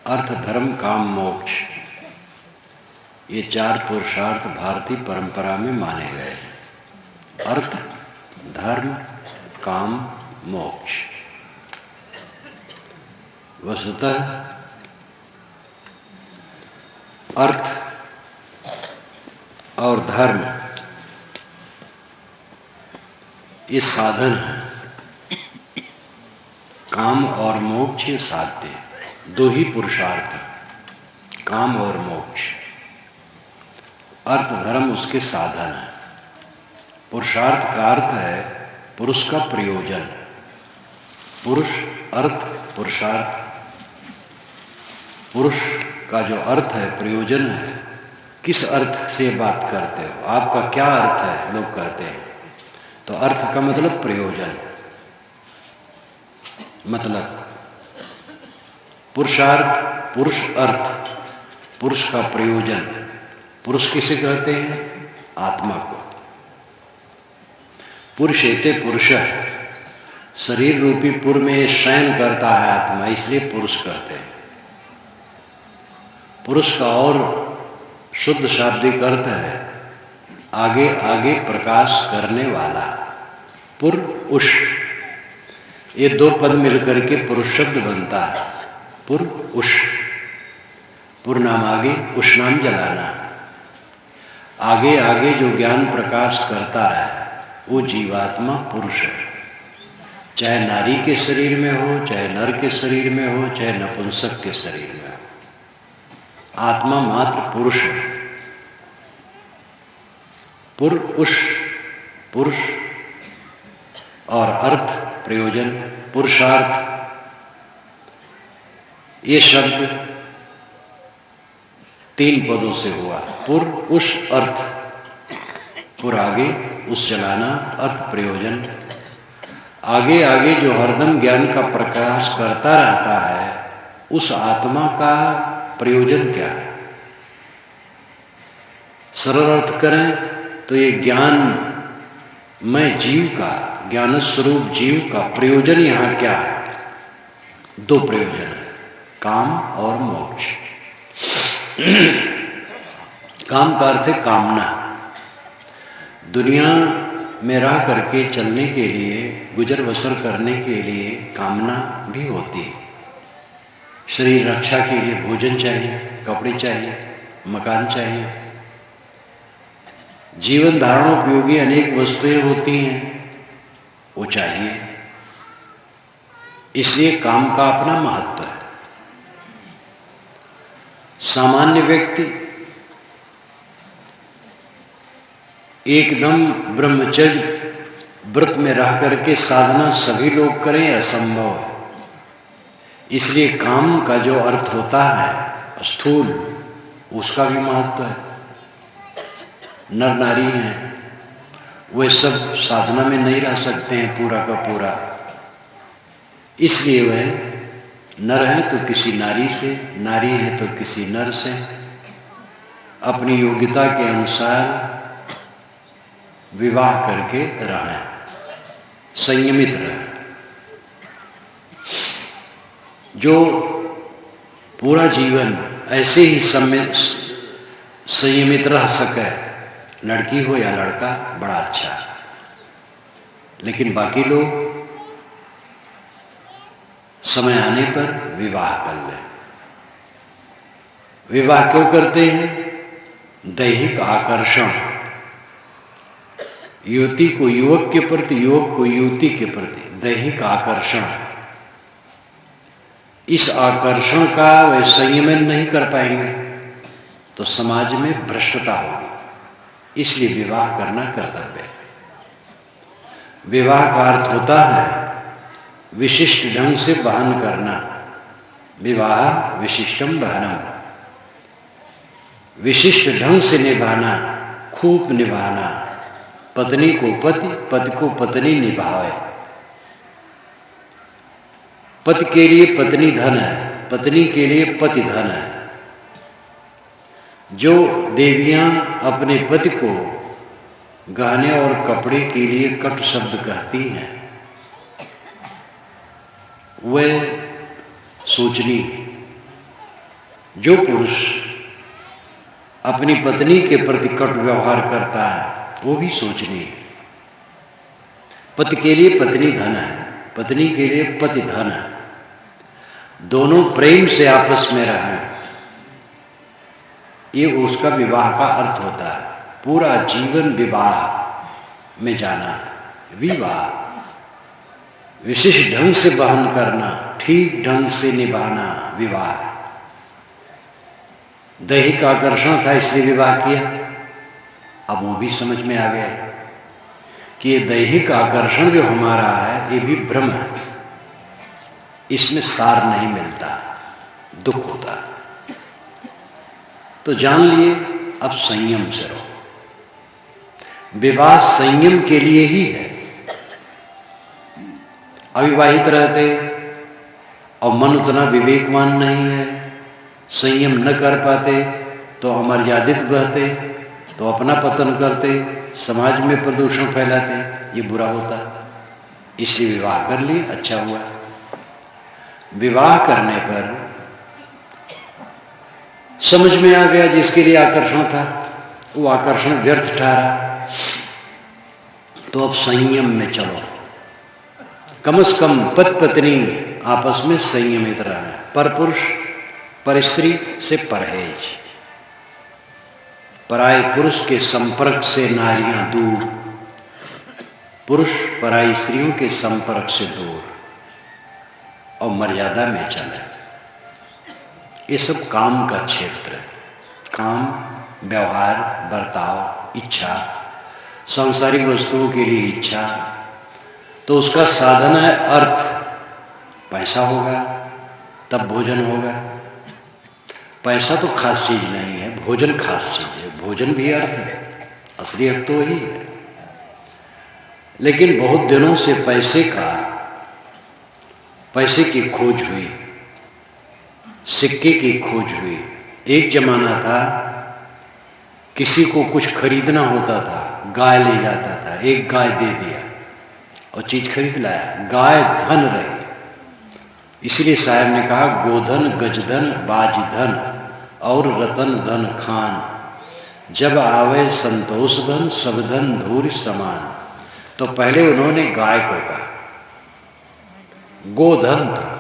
अर्थ, धर्म, काम, मोक्ष, ये 4 पुरुषार्थ भारतीय परंपरा में माने गए हैं। अर्थ, धर्म, काम, मोक्ष। वस्तुतः अर्थ और धर्म ये साधन है, काम और मोक्ष ये साध्य है। 2 ही पुरुषार्थ, काम और मोक्ष। अर्थ धर्म उसके साधन है। पुरुषार्थ का अर्थ है पुरुष का प्रयोजन। पुरुष, अर्थ, पुरुषार्थ। पुरुष का जो अर्थ है, प्रयोजन है, किस अर्थ से बात करते हो, आपका क्या अर्थ है, लोग कहते हैं। तो अर्थ का मतलब प्रयोजन, मतलब पुरुषार्थ, पुरुष अर्थ, पुरुष का प्रयोजन। पुरुष किसे कहते हैं? आत्मा को। पुरुषेते पुरुषः, शरीर रूपी पुर में शयन करता है आत्मा, इसलिए पुरुष कहते हैं। पुरुष का और शुद्ध शाब्दिक अर्थ है आगे आगे प्रकाश करने वाला। पुर उष, ये 2 पद मिलकर के पुरुष शब्द बनता है। पुर उष, पुर नाम आगे, उष नाम जलाना। आगे आगे जो ज्ञान प्रकाश करता है वो जीवात्मा पुरुष है। चाहे नारी के शरीर में हो, चाहे नर के शरीर में हो, चाहे नपुंसक के शरीर में हो, आत्मा मात्र पुरुष है। पुरुष, पुरुष और अर्थ, प्रयोजन, पुरुषार्थ, ये शब्द 3 पदों से हुआ। पुर, उष, अर्थ। पुर आगे, उस जलाना, अर्थ प्रयोजन। आगे आगे जो हरदम ज्ञान का प्रकाश करता रहता है, उस आत्मा का प्रयोजन क्या है? सरल अर्थ करें तो ये ज्ञान में जीव का, ज्ञान स्वरूप जीव का प्रयोजन यहाँ क्या है? 2 प्रयोजन है, काम और मोक्ष। काम का अर्थ है कामना। दुनिया में रह करके चलने के लिए, गुजर बसर करने के लिए कामना भी होती है। शरीर रक्षा के लिए भोजन चाहिए, कपड़े चाहिए, मकान चाहिए। जीवन धारण उपयोगी अनेक वस्तुएं होती हैं, वो चाहिए। इसलिए काम का अपना महत्व है। सामान्य व्यक्ति एकदम ब्रह्मचर्य व्रत में रह करके साधना सभी लोग करें, असंभव है। इसलिए काम का जो अर्थ होता है स्थूल, उसका भी महत्व है। नर नारी हैं, वे सब साधना में नहीं रह सकते हैं पूरा का पूरा। इसलिए वह नर हैं तो किसी नारी से, नारी है तो किसी नर से अपनी योग्यता के अनुसार विवाह करके रहें, संयमित रहें। जो पूरा जीवन ऐसे ही संयमित रह सके, लड़की हो या लड़का, बड़ा अच्छा। लेकिन बाकी लोग समय आने पर विवाह कर लें। विवाह क्यों करते हैं? दैहिक आकर्षण, युवती को युवक के प्रति, युवक को युवती के प्रति दैहिक आकर्षण है। इस आकर्षण का वे संयमन नहीं कर पाएंगे तो समाज में भ्रष्टता होगी। इसलिए विवाह करना कर्तव्य है। विवाह का अर्थ होता है विशिष्ट ढंग से बहन करना। विवाह विशिष्टम बहनम, विशिष्ट ढंग से निभाना, खूब निभाना। पत्नी को पति, पति को पत्नी निभावे। पति के लिए पत्नी धन है, पत्नी के लिए पति धन है। जो देवियां अपने पति को गहने और कपड़े के लिए कट शब्द कहती हैं, वे सोचनी। जो पुरुष अपनी पत्नी के प्रति कटु व्यवहार करता है वो भी सोचनीय। पति के लिए पत्नी धन है, पत्नी के लिए पति धन है। दोनों प्रेम से आपस में रहें, ये उसका विवाह का अर्थ होता है। पूरा जीवन विवाह में जाना, विवाह विशिष्ट ढंग से वहन करना, ठीक ढंग से निभाना विवाह। दैहिक आकर्षण था इसलिए विवाह किया। अब वो भी समझ में आ गया कि ये दैहिक आकर्षण जो हमारा है ये भी भ्रम है, इसमें सार नहीं मिलता, दुख होता। तो जान लिए अब संयम से रहो। विवाह संयम के लिए ही है। अविवाहित रहते और मन उतना विवेकवान नहीं है, संयम न कर पाते तो अमर्यादित बहते, तो अपना पतन करते, समाज में प्रदूषण फैलाते, ये बुरा होता। इसलिए विवाह कर लिए, अच्छा हुआ। विवाह करने पर समझ में आ गया जिसके लिए आकर्षण था वो आकर्षण व्यर्थ ठहरा, तो अब संयम में चलो। कम से कम पति पत्नी आपस में संयमित रहे, पर पुरुष पर स्त्री से परहेज, पराये पुरुष के संपर्क से नारियां दूर, पुरुष पराई स्त्रियों के संपर्क से दूर, और मर्यादा में चले। ये सब काम का क्षेत्र है। काम, व्यवहार, बर्ताव, इच्छा, सांसारिक वस्तुओं के लिए इच्छा, तो उसका साधन है अर्थ। पैसा होगा तब भोजन होगा। पैसा तो खास चीज नहीं है, भोजन खास चीज है। भोजन भी अर्थ है, असली अर्थ तो वही है। लेकिन बहुत दिनों से पैसे की खोज हुई, सिक्के की खोज हुई। एक जमाना था किसी को कुछ खरीदना होता था, गाय ले जाता था, एक गाय दे दिया और चीज खरीद लाया। गाय धन रही। इसलिए साहब ने कहा गोधन गजधन बाजधन और रतन धन खान, जब आवे संतोष धन सब धन धूर समान। तो पहले उन्होंने गाय को कहा, गोधन था,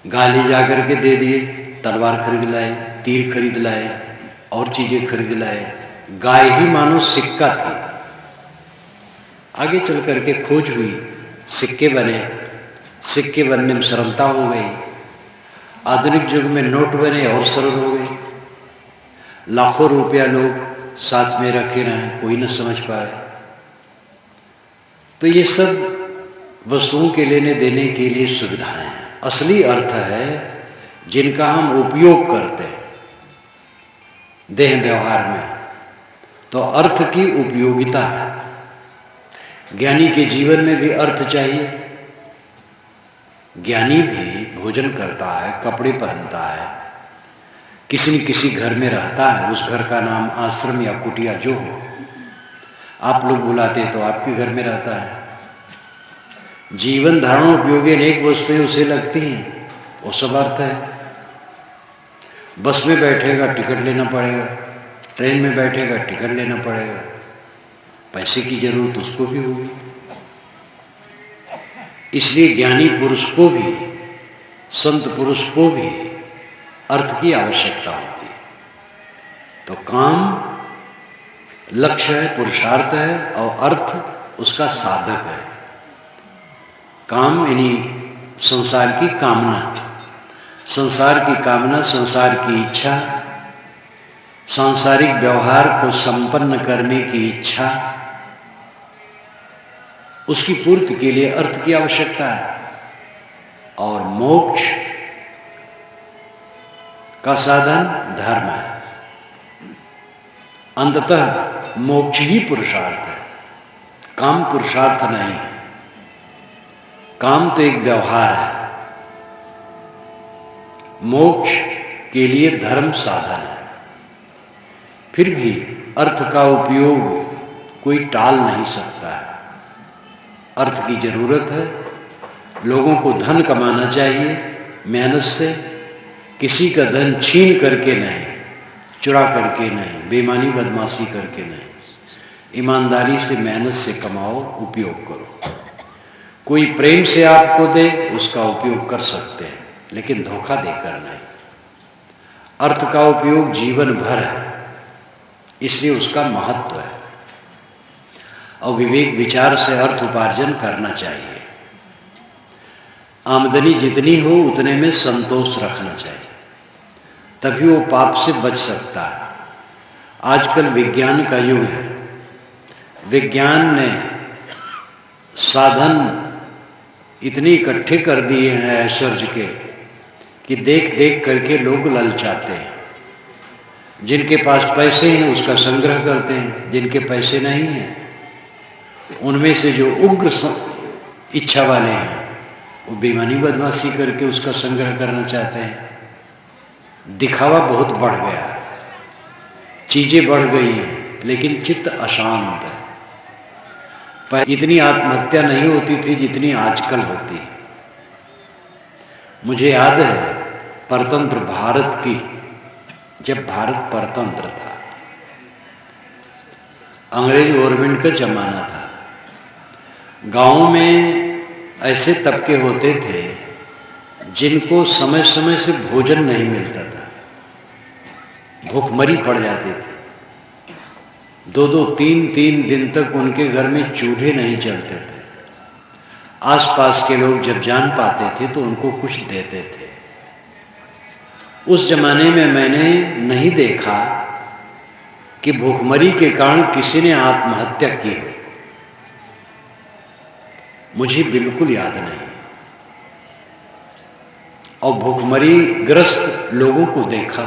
गाय ले जाकर के दे दिए, तलवार खरीद लाए, तीर खरीद लाए और चीजें खरीद लाए। गाय ही मानो सिक्का थी। आगे चल करके खोज हुई, सिक्के बने, सिक्के बनने में सरलता हो गई। आधुनिक युग में नोट बने और सरल हो गए। लाखों रुपया लोग साथ में रखे रहे, कोई न समझ पाए। तो ये सब वस्तुओं के लेने देने के लिए सुविधाएं हैं। असली अर्थ है जिनका हम उपयोग करते हैं देह व्यवहार में, तो अर्थ की उपयोगिता है। ज्ञानी के जीवन में भी अर्थ चाहिए। ज्ञानी भी भोजन करता है, कपड़े पहनता है, किसी न किसी घर में रहता है, उस घर का नाम आश्रम या कुटिया जो हो। आप लोग बुलाते हैं तो आपके घर में रहता है। जीवन धारण उपयोगी अनेक वस्तुएं उसे लगती हैं, वो सब अर्थ है। बस में बैठेगा टिकट लेना पड़ेगा, ट्रेन में बैठेगा टिकट लेना पड़ेगा, पैसे की जरूरत उसको भी होगी। इसलिए ज्ञानी पुरुष को भी, संत पुरुष को भी अर्थ की आवश्यकता होती है। तो काम लक्ष्य है, पुरुषार्थ है, और अर्थ उसका साधक है। काम यानी संसार की कामना, संसार की कामना, संसार की इच्छा, सांसारिक व्यवहार को संपन्न करने की इच्छा, उसकी पूर्ति के लिए अर्थ की आवश्यकता है। और मोक्ष का साधन धर्म है। अंततः मोक्ष ही पुरुषार्थ है, काम पुरुषार्थ नहीं है। काम तो एक व्यवहार है, मोक्ष के लिए धर्म साधन है। फिर भी अर्थ का उपयोग कोई टाल नहीं सकता है। अर्थ की जरूरत है, लोगों को धन कमाना चाहिए, मेहनत से, किसी का धन छीन करके नहीं, चुरा करके नहीं, बेईमानी बदमाशी करके नहीं, ईमानदारी से मेहनत से कमाओ, उपयोग करो। कोई प्रेम से आपको दे, उसका उपयोग कर सकते हैं, लेकिन धोखा देकर नहीं। अर्थ का उपयोग जीवन भर है, इसलिए उसका महत्व है। और विवेक विचार से अर्थ उपार्जन करना चाहिए। आमदनी जितनी हो उतने में संतोष रखना चाहिए, तभी वो पाप से बच सकता है। आजकल विज्ञान का युग है। विज्ञान ने साधन इतने इकट्ठे कर दिए हैं ऐश्वर्य के कि देख देख करके लोग ललचाते हैं। जिनके पास पैसे हैं उसका संग्रह करते हैं, जिनके पैसे नहीं हैं उनमें से जो उग्र इच्छा वाले हैं वो बेईमानी बदमाशी करके उसका संग्रह करना चाहते हैं। दिखावा बहुत बढ़ गया है, चीजें बढ़ गई हैं, लेकिन चित्त अशांत है। पर इतनी आत्महत्या नहीं होती थी जितनी आजकल होती है। मुझे याद है परतंत्र भारत की, जब भारत परतंत्र था, अंग्रेज गवर्नमेंट का जमाना था। गांव में ऐसे तबके होते थे जिनको समय समय से भोजन नहीं मिलता था, भूखमरी पड़ जाती थी। 2-2, 3-3 दिन तक उनके घर में चूल्हे नहीं चलते थे। आसपास के लोग जब जान पाते थे तो उनको कुछ देते थे। उस जमाने में मैंने नहीं देखा कि भूखमरी के कारण किसी ने आत्महत्या की हो, मुझे बिल्कुल याद नहीं। और भूखमरी ग्रस्त लोगों को देखा,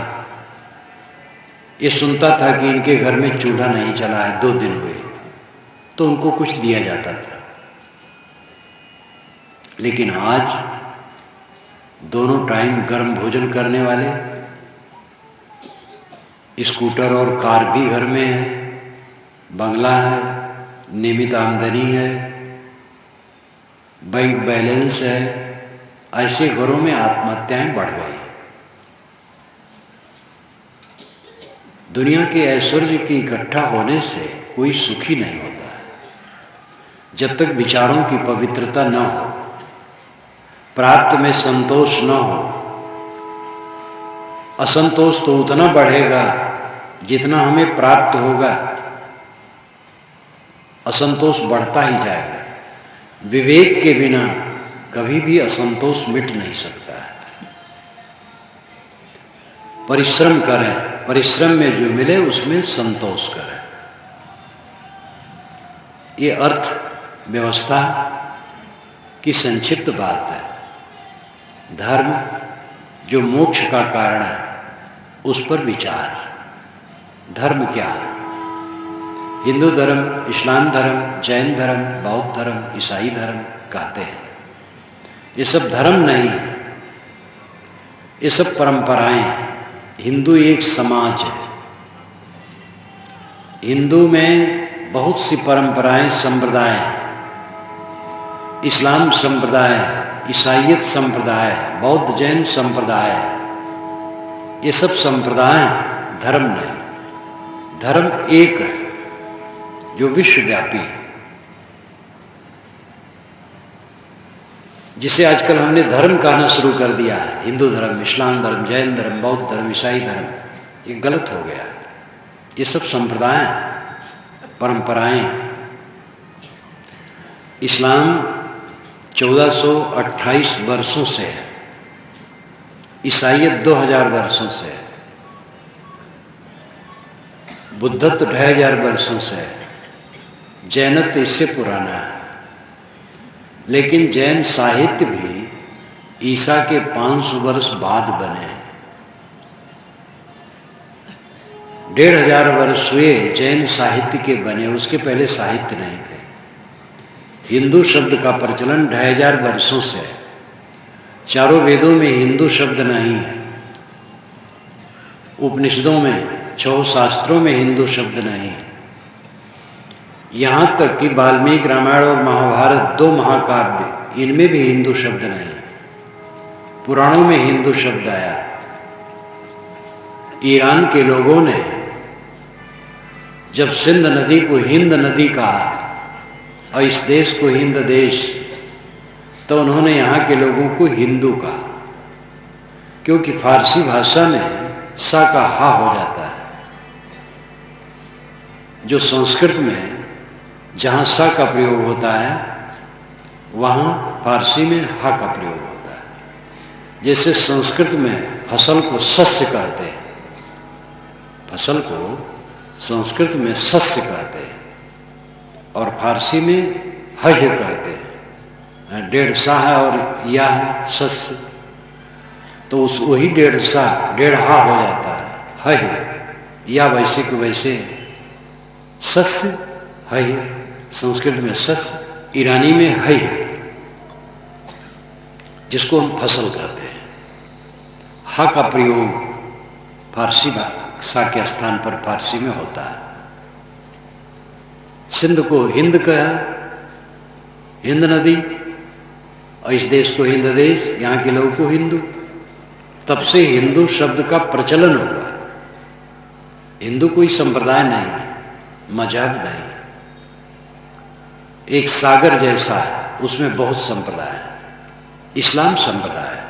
ये सुनता था कि इनके घर में चूल्हा नहीं चला है, 2 दिन हुए, तो उनको कुछ दिया जाता था। लेकिन आज दोनों टाइम गर्म भोजन करने वाले, स्कूटर और कार भी घर में है, बंगला है, नियमित आमदनी है, बैंक बैलेंस है, ऐसे घरों में आत्महत्याएं बढ़ गई। दुनिया के ऐश्वर्य के इकट्ठा होने से कोई सुखी नहीं होता है। जब तक विचारों की पवित्रता न हो, प्राप्त में संतोष न हो, असंतोष तो उतना बढ़ेगा जितना हमें प्राप्त होगा, असंतोष बढ़ता ही जाएगा। विवेक के बिना कभी भी असंतोष मिट नहीं सकता है। परिश्रम करें, परिश्रम में जो मिले उसमें संतोष करें। ये अर्थ व्यवस्था की संक्षिप्त बात है। धर्म जो मोक्ष का कारण है उस पर विचार। धर्म क्या है? हिंदू धर्म, इस्लाम धर्म, जैन धर्म, बौद्ध धर्म, ईसाई धर्म कहते हैं। ये सब धर्म नहीं है, ये सब परंपराएं हैं। हिंदू एक समाज है। हिंदू में बहुत सी परंपराएं, संप्रदाय हैं। इस्लाम संप्रदाय है, ईसाईयत संप्रदाय है, बौद्ध जैन संप्रदाय है। ये सब संप्रदाय हैं, धर्म नहीं। धर्म एक है जो विश्वव्यापी है, जिसे आजकल हमने धर्म कहना शुरू कर दिया है। हिंदू धर्म, इस्लाम धर्म, जैन धर्म, बौद्ध धर्म, ईसाई धर्म, ये गलत हो गया है। ये सब संप्रदाय, परंपराएं। इस्लाम 1428 वर्षों से है, ईसाईयत 2000 वर्षों से है, बुद्धत्व 2500 वर्षों से है, जैनत्व इससे पुराना है। लेकिन जैन साहित्य भी ईसा के 500 वर्ष बाद बने। 1500 वर्ष हुए जैन साहित्य के बने, उसके पहले साहित्य नहीं थे। हिंदू शब्द का प्रचलन 2500 वर्षों से है। चारों वेदों में हिंदू शब्द नहीं है, उपनिषदों में, 6 शास्त्रों में हिंदू शब्द नहीं है। यहाँ तक कि वाल्मीकि रामायण और महाभारत 2 महाकाव्य, इनमें भी हिंदू शब्द नहीं है। पुराणों में हिंदू शब्द आया। ईरान के लोगों ने जब सिंध नदी को हिंद नदी कहा और इस देश को हिंद देश, तो उन्होंने यहाँ के लोगों को हिंदू कहा, क्योंकि फारसी भाषा में सा का हा हो जाता है, जो संस्कृत में जहाँ सा का प्रयोग होता है वहाँ फारसी में हा का प्रयोग होता है। जैसे संस्कृत में फसल को सस्य कहते हैं, फसल को संस्कृत में सस्य कहते हैं और फारसी में हय कहते हैं। डेढ़ सा है और या है सस्य, तो उस वही डेढ़ सा डेढ़ हा हो जाता है हय, या वैसे के वैसे सस्य हय, संस्कृत में सस्य, ईरानी में हय, जिसको हम फसल कहते हैं। हा का प्रयोग फारसी सा के स्थान पर फारसी में होता है। सिंध को हिंद कहा, हिंद नदी, और इस देश को हिंद देश, यहाँ के लोगों को हिंदू। तब से हिंदू शब्द का प्रचलन हुआ। हिंदू कोई संप्रदाय नहीं है, मजहब नहीं, एक सागर जैसा है, उसमें बहुत संप्रदाय है। इस्लाम संप्रदाय है,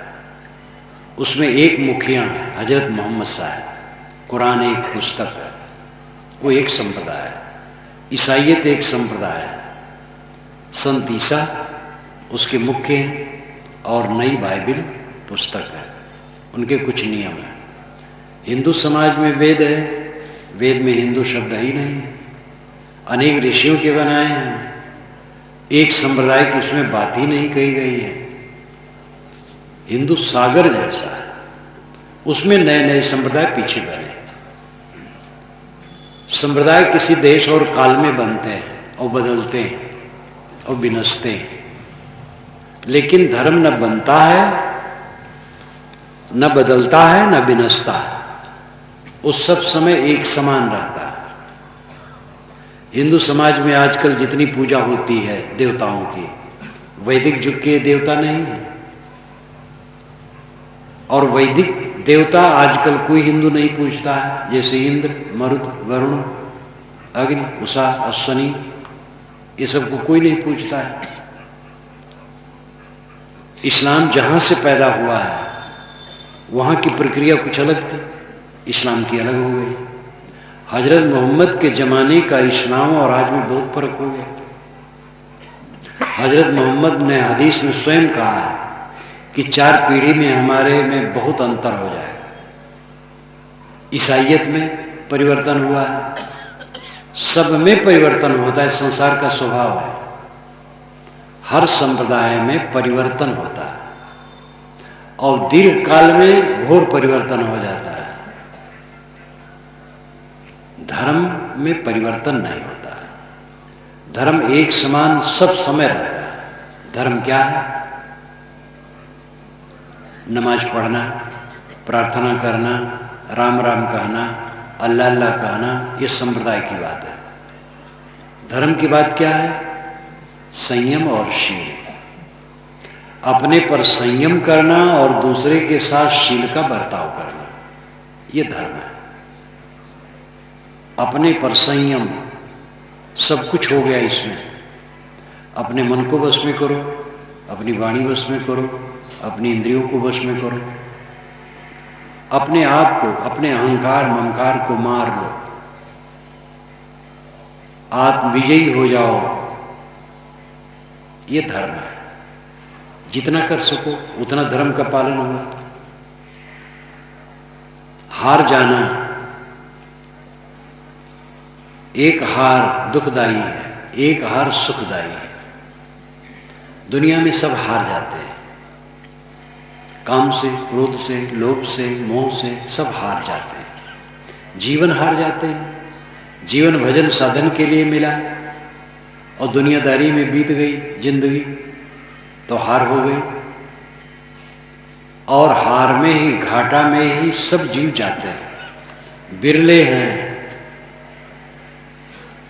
उसमें एक मुखिया है हजरत मोहम्मद साहब, कुरान एक पुस्तक है, वो एक संप्रदाय है। ईसाइयत एक संप्रदाय है, संत ईसा उसके मुख्य हैं और नई बाइबिल पुस्तक है, उनके कुछ नियम हैं। हिंदू समाज में वेद है, वेद में हिंदू शब्द ही नहीं है, अनेक ऋषियों के बनाए हैं, एक संप्रदाय की उसमें बात ही नहीं कही गई है। हिंदू सागर जैसा है, उसमें नए नए संप्रदाय पीछे बने। संप्रदाय किसी देश और काल में बनते हैं और बदलते हैं और विनसते हैं, लेकिन धर्म न बनता है, न बदलता है, न विनसता है, उस सब समय एक समान रहता है। हिंदू समाज में आजकल जितनी पूजा होती है देवताओं की, वैदिक युग के देवता नहीं है, और वैदिक देवता आजकल कोई हिंदू नहीं पूजता है, जैसे इंद्र, मरुत, वरुण, अग्नि, उषा और शनि, ये सब को कोई नहीं पूजता है। इस्लाम जहां से पैदा हुआ है वहां की प्रक्रिया कुछ अलग थी, इस्लाम की अलग हो गई। हजरत मोहम्मद के जमाने का इस्लाम और आज में बहुत फर्क हो गया। हजरत मोहम्मद ने हदीस में स्वयं कहा है कि 4 पीढ़ी में हमारे में बहुत अंतर हो जाएगा। ईसाइयत में परिवर्तन हुआ है, सब में परिवर्तन होता है, संसार का स्वभाव है, हर संप्रदाय में परिवर्तन होता है और दीर्घ काल में घोर परिवर्तन हो जाता है। धर्म में परिवर्तन नहीं होता है, धर्म एक समान सब समय रहता है। धर्म क्या है? नमाज पढ़ना, प्रार्थना करना, राम राम कहना, अल्लाह अल्लाह कहना, ये संप्रदाय की बात है। धर्म की बात क्या है? संयम और शील, अपने पर संयम करना और दूसरे के साथ शील का बर्ताव करना, ये धर्म है। अपने पर संयम, सब कुछ हो गया इसमें। अपने मन को वश में करो, अपनी वाणी वश में करो, अपनी इंद्रियों को वश में करो, अपने आप को, अपने अहंकार ममकार को मार लो, आत्मविजयी हो जाओ, ये धर्म है। जितना कर सको उतना धर्म का पालन होगा। हार जाना, एक हार दुखदाई है, एक हार सुखदाई है। दुनिया में सब हार जाते हैं, काम से, क्रोध से, लोभ से, मोह से, सब हार जाते हैं। जीवन हार जाते हैं। जीवन भजन साधन के लिए मिला और दुनियादारी में बीत गई जिंदगी, तो हार हो गई। और हार में ही, घाटा में ही सब जीव जाते हैं। बिरले हैं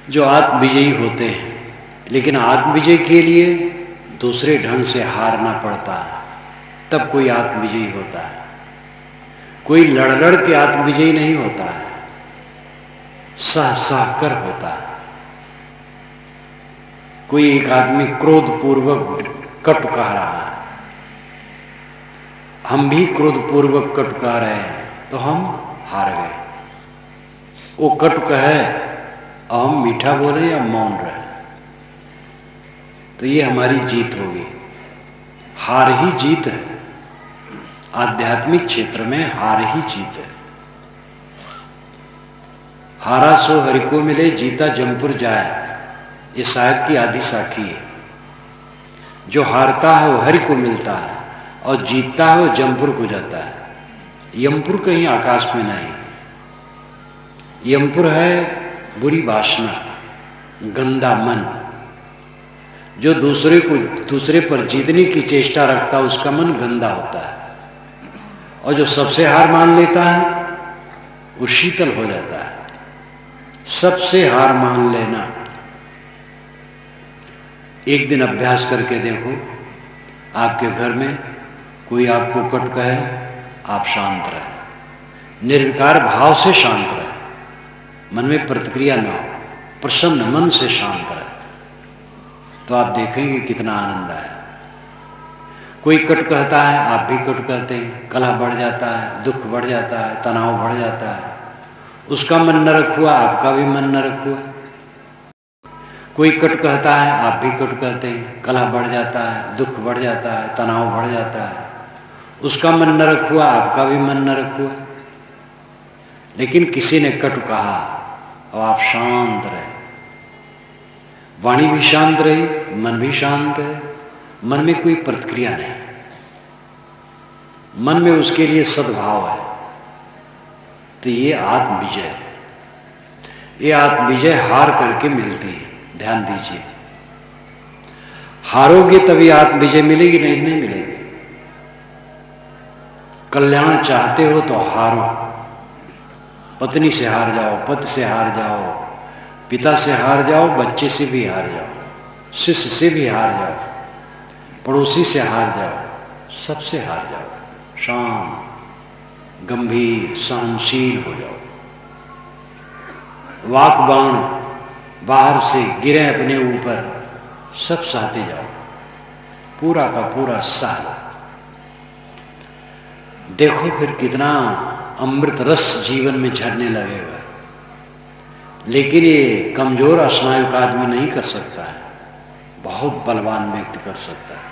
जो आत्मविजयी होते हैं, लेकिन आत्मविजय के लिए दूसरे ढंग से हारना पड़ता है। तब कोई आत्मविजयी होता है। कोई लड़ लड़ के आत्मविजयी नहीं होता है, सह सह कर होता है। कोई एक आदमी क्रोधपूर्वक कटु कह रहा है, हम भी क्रोधपूर्वक कटु कह रहे हैं तो हम हार गए। वो कटु कहे और हम मीठा बोले या मौन रहे तो ये हमारी जीत होगी। हार ही जीत है, आध्यात्मिक क्षेत्र में हार ही जीत है। हारा सो हरि को मिले, जीता जमपुर जाए, ये साहब की आदि साखी है। जो हारता है वो हरि को मिलता है और जीतता है वो जमपुर को जाता है। यमपुर कहीं आकाश में नहीं, यमपुर है बुरी वासना, गंदा मन। जो दूसरे पर जीतने की चेष्टा रखता है उसका मन गंदा होता है, और जो सबसे हार मान लेता है वो शीतल हो जाता है। सबसे हार मान लेना, एक दिन अभ्यास करके देखो। आपके घर में कोई आपको कट कहे, आप शांत रहे, निर्विकार भाव से शांत रहे, मन में प्रतिक्रिया न हो, प्रसन्न मन से शांत रहे, तो आप देखेंगे कितना आनंद है। कोई कट कहता है, आप भी कट कहते हैं, कलह बढ़ जाता है, दुख बढ़ जाता है, तनाव बढ़ जाता है। उसका मन नरक हुआ, आपका भी मन नरक हुआ। कोई कट कहता है, आप भी कट कहते हैं, कलह बढ़ जाता है, दुख बढ़ जाता है, तनाव बढ़ जाता है। उसका मन नरक हुआ, आपका भी मन नरक हुआ। लेकिन किसी ने कटु कहा और आप शांत रहे, वाणी भी शांत रही, मन भी शांत है, मन में कोई प्रतिक्रिया नहीं, मन में उसके लिए सद्भाव है, तो ये आत्मविजय है। ये आत्मविजय हार करके मिलती है। ध्यान दीजिए, हारोगे तभी आत्मविजय मिलेगी, नहीं मिलेगी। कल्याण चाहते हो तो हारो, पत्नी से हार जाओ, पति से हार जाओ, पिता से हार जाओ, बच्चे से भी हार जाओ, शिष्य से भी हार जाओ, पड़ोसी से हार जाओ, सबसे हार जाओ। शांत, गंभीर, सहनशील हो जाओ। वाक बाण बाहर से गिरे अपने ऊपर, सब सहते जाओ, पूरा का पूरा सह लो। देखो फिर कितना अमृत रस जीवन में झरने लगेगा। लेकिन ये कमजोर स्नायु का आदमी नहीं कर सकता है, बहुत बलवान व्यक्ति कर सकता है।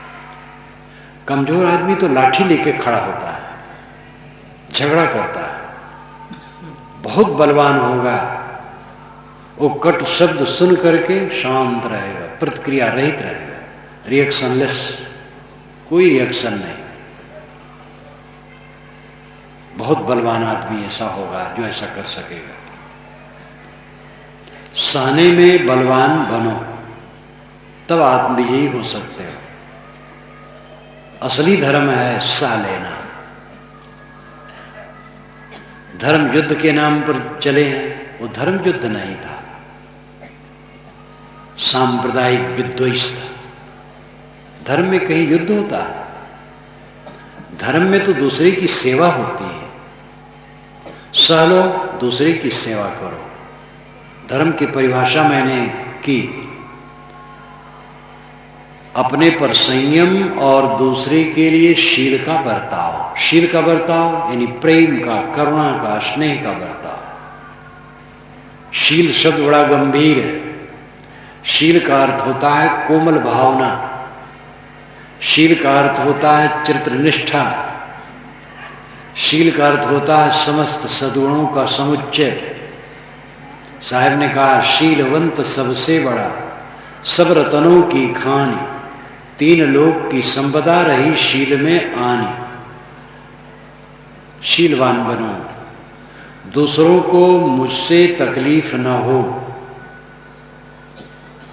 कमजोर आदमी तो लाठी लेके खड़ा होता है, झगड़ा करता है। बहुत बलवान होगा, वो कट शब्द सुन करके शांत रहेगा, प्रतिक्रिया रहित रहेगा, रिएक्शनलेस, कोई रिएक्शन नहीं। बहुत बलवान आदमी ऐसा होगा जो ऐसा कर सकेगा। सहने में बलवान बनो, तब आत्मविजयी हो सकते हो। असली धर्म है सह लेना। धर्म युद्ध के नाम पर चले हैं, वो धर्म युद्ध नहीं था, सांप्रदायिक विद्वेष था। धर्म में कहीं युद्ध होता है? धर्म में तो दूसरे की सेवा होती है। सह लो, दूसरे की सेवा करो। धर्म की परिभाषा मैंने की, अपने पर संयम और दूसरे के लिए शील का बर्ताव। शील का बर्ताव यानी प्रेम का, करुणा का, स्नेह का बर्ताव। शील शब्द बड़ा गंभीर है। शील का अर्थ होता है कोमल भावना, शील का अर्थ होता है चरित्रनिष्ठा, शील का अर्थ होता है समस्त सद्गुणों का समुच्चय। साहब ने कहा, शीलवंत सबसे बड़ा, सब रतनों की खानी, तीन लोक की संपदा रही शील में आनी। शीलवान बनो, दूसरों को मुझसे तकलीफ न हो,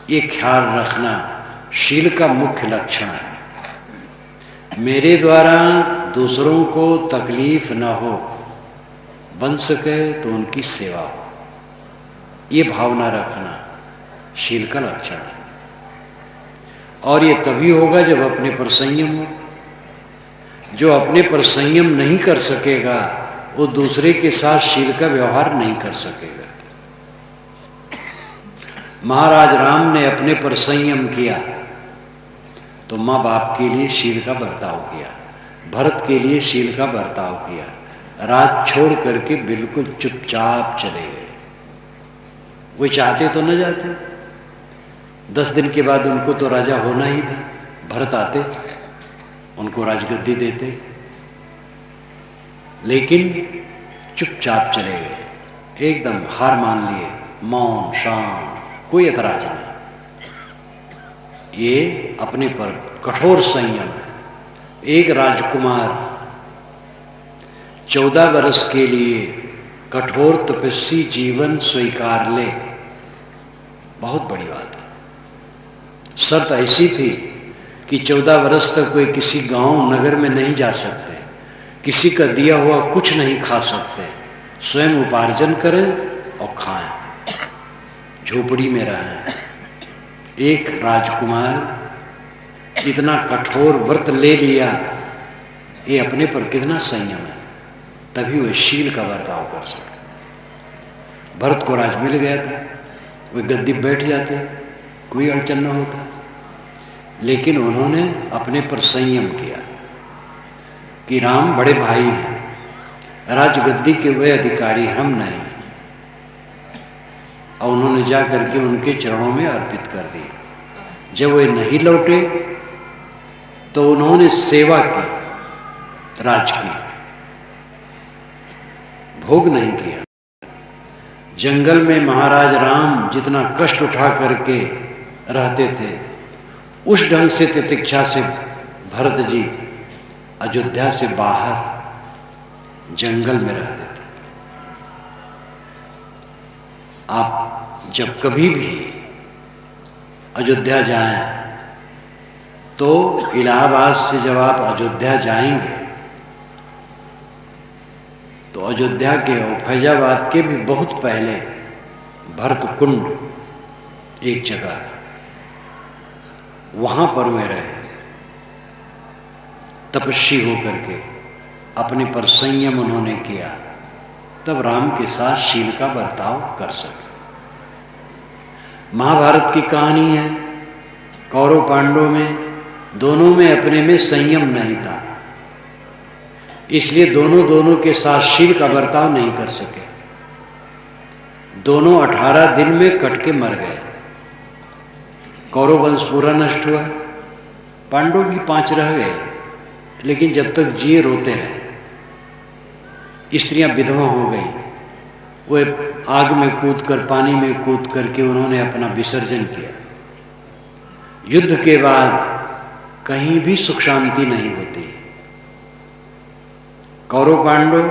ये ख्याल रखना शील का मुख्य लक्षण है। मेरे द्वारा दूसरों को तकलीफ न हो, बन सके तो उनकी सेवा हो, ये भावना रखना शील का लक्षण है। और ये तभी होगा जब अपने पर संयम हो। जो अपने पर संयम नहीं कर सकेगा वो दूसरे के साथ शील का व्यवहार नहीं कर सकेगा। महाराज राम ने अपने पर संयम किया तो माँ बाप के लिए शील का बर्ताव किया, भरत के लिए शील का बर्ताव किया, राज छोड़ करके बिल्कुल चुपचाप चले गए। वो चाहते तो न जाते, 10 दिन के बाद उनको तो राजा होना ही था। भरत आते, उनको राजगद्दी देते, लेकिन चुपचाप चले गए, एकदम हार मान लिए, मौन शांत, कोई ऐतराज नहीं। ये अपने पर कठोर संयम है। एक राजकुमार 14 वर्ष के लिए कठोर तपस्वी जीवन स्वीकार ले, बहुत बड़ी बात है। शर्त ऐसी थी कि 14 वर्ष तक कोई किसी गांव नगर में नहीं जा सकते, किसी का दिया हुआ कुछ नहीं खा सकते, स्वयं उपार्जन करें और खाएं, झोपड़ी में रहें। एक राजकुमार इतना कठोर व्रत ले लिया, ये अपने पर कितना संयम है, तभी वह शील का बर्ताव कर सके। भरत को राज मिल गया था, वे गद्दी बैठ जाते, कोई अड़चन न होता, लेकिन उन्होंने अपने पर संयम किया कि राम बड़े भाई हैं, राजगद्दी के वे अधिकारी हम नहीं, और उन्होंने जा करके उनके चरणों में अर्पित कर दिया। जब वे नहीं लौटे तो उन्होंने सेवा की, राज की, भोग नहीं किया। जंगल में महाराज राम जितना कष्ट उठा करके रहते थे, उस ढंग से तितिक्षा से भरत जी अयोध्या से बाहर जंगल में रहते थे। आप जब कभी भी अयोध्या जाएं तो इलाहाबाद से जब आप अयोध्या जाएंगे तो अयोध्या के और फैजाबाद के भी बहुत पहले भरत कुंड एक जगह है, वहां पर वे रहे, तपस्वी होकर के अपने पर संयम उन्होंने किया, तब राम के साथ शील का बर्ताव कर सके। महाभारत की कहानी है, कौरव पांडवों में दोनों में अपने में संयम नहीं था, इसलिए दोनों के साथ शील का बर्ताव नहीं कर सके। दोनों 18 दिन में कट के मर गए। कौरव वंश पूरा नष्ट हुआ, पांडव भी 5 रह गए, लेकिन जब तक जिए रोते रहे। स्त्रियां विधवा हो गई, वे आग में कूदकर, पानी में कूद करके उन्होंने अपना विसर्जन किया। युद्ध के बाद कहीं भी सुख शांति नहीं होती। कौरव पांडव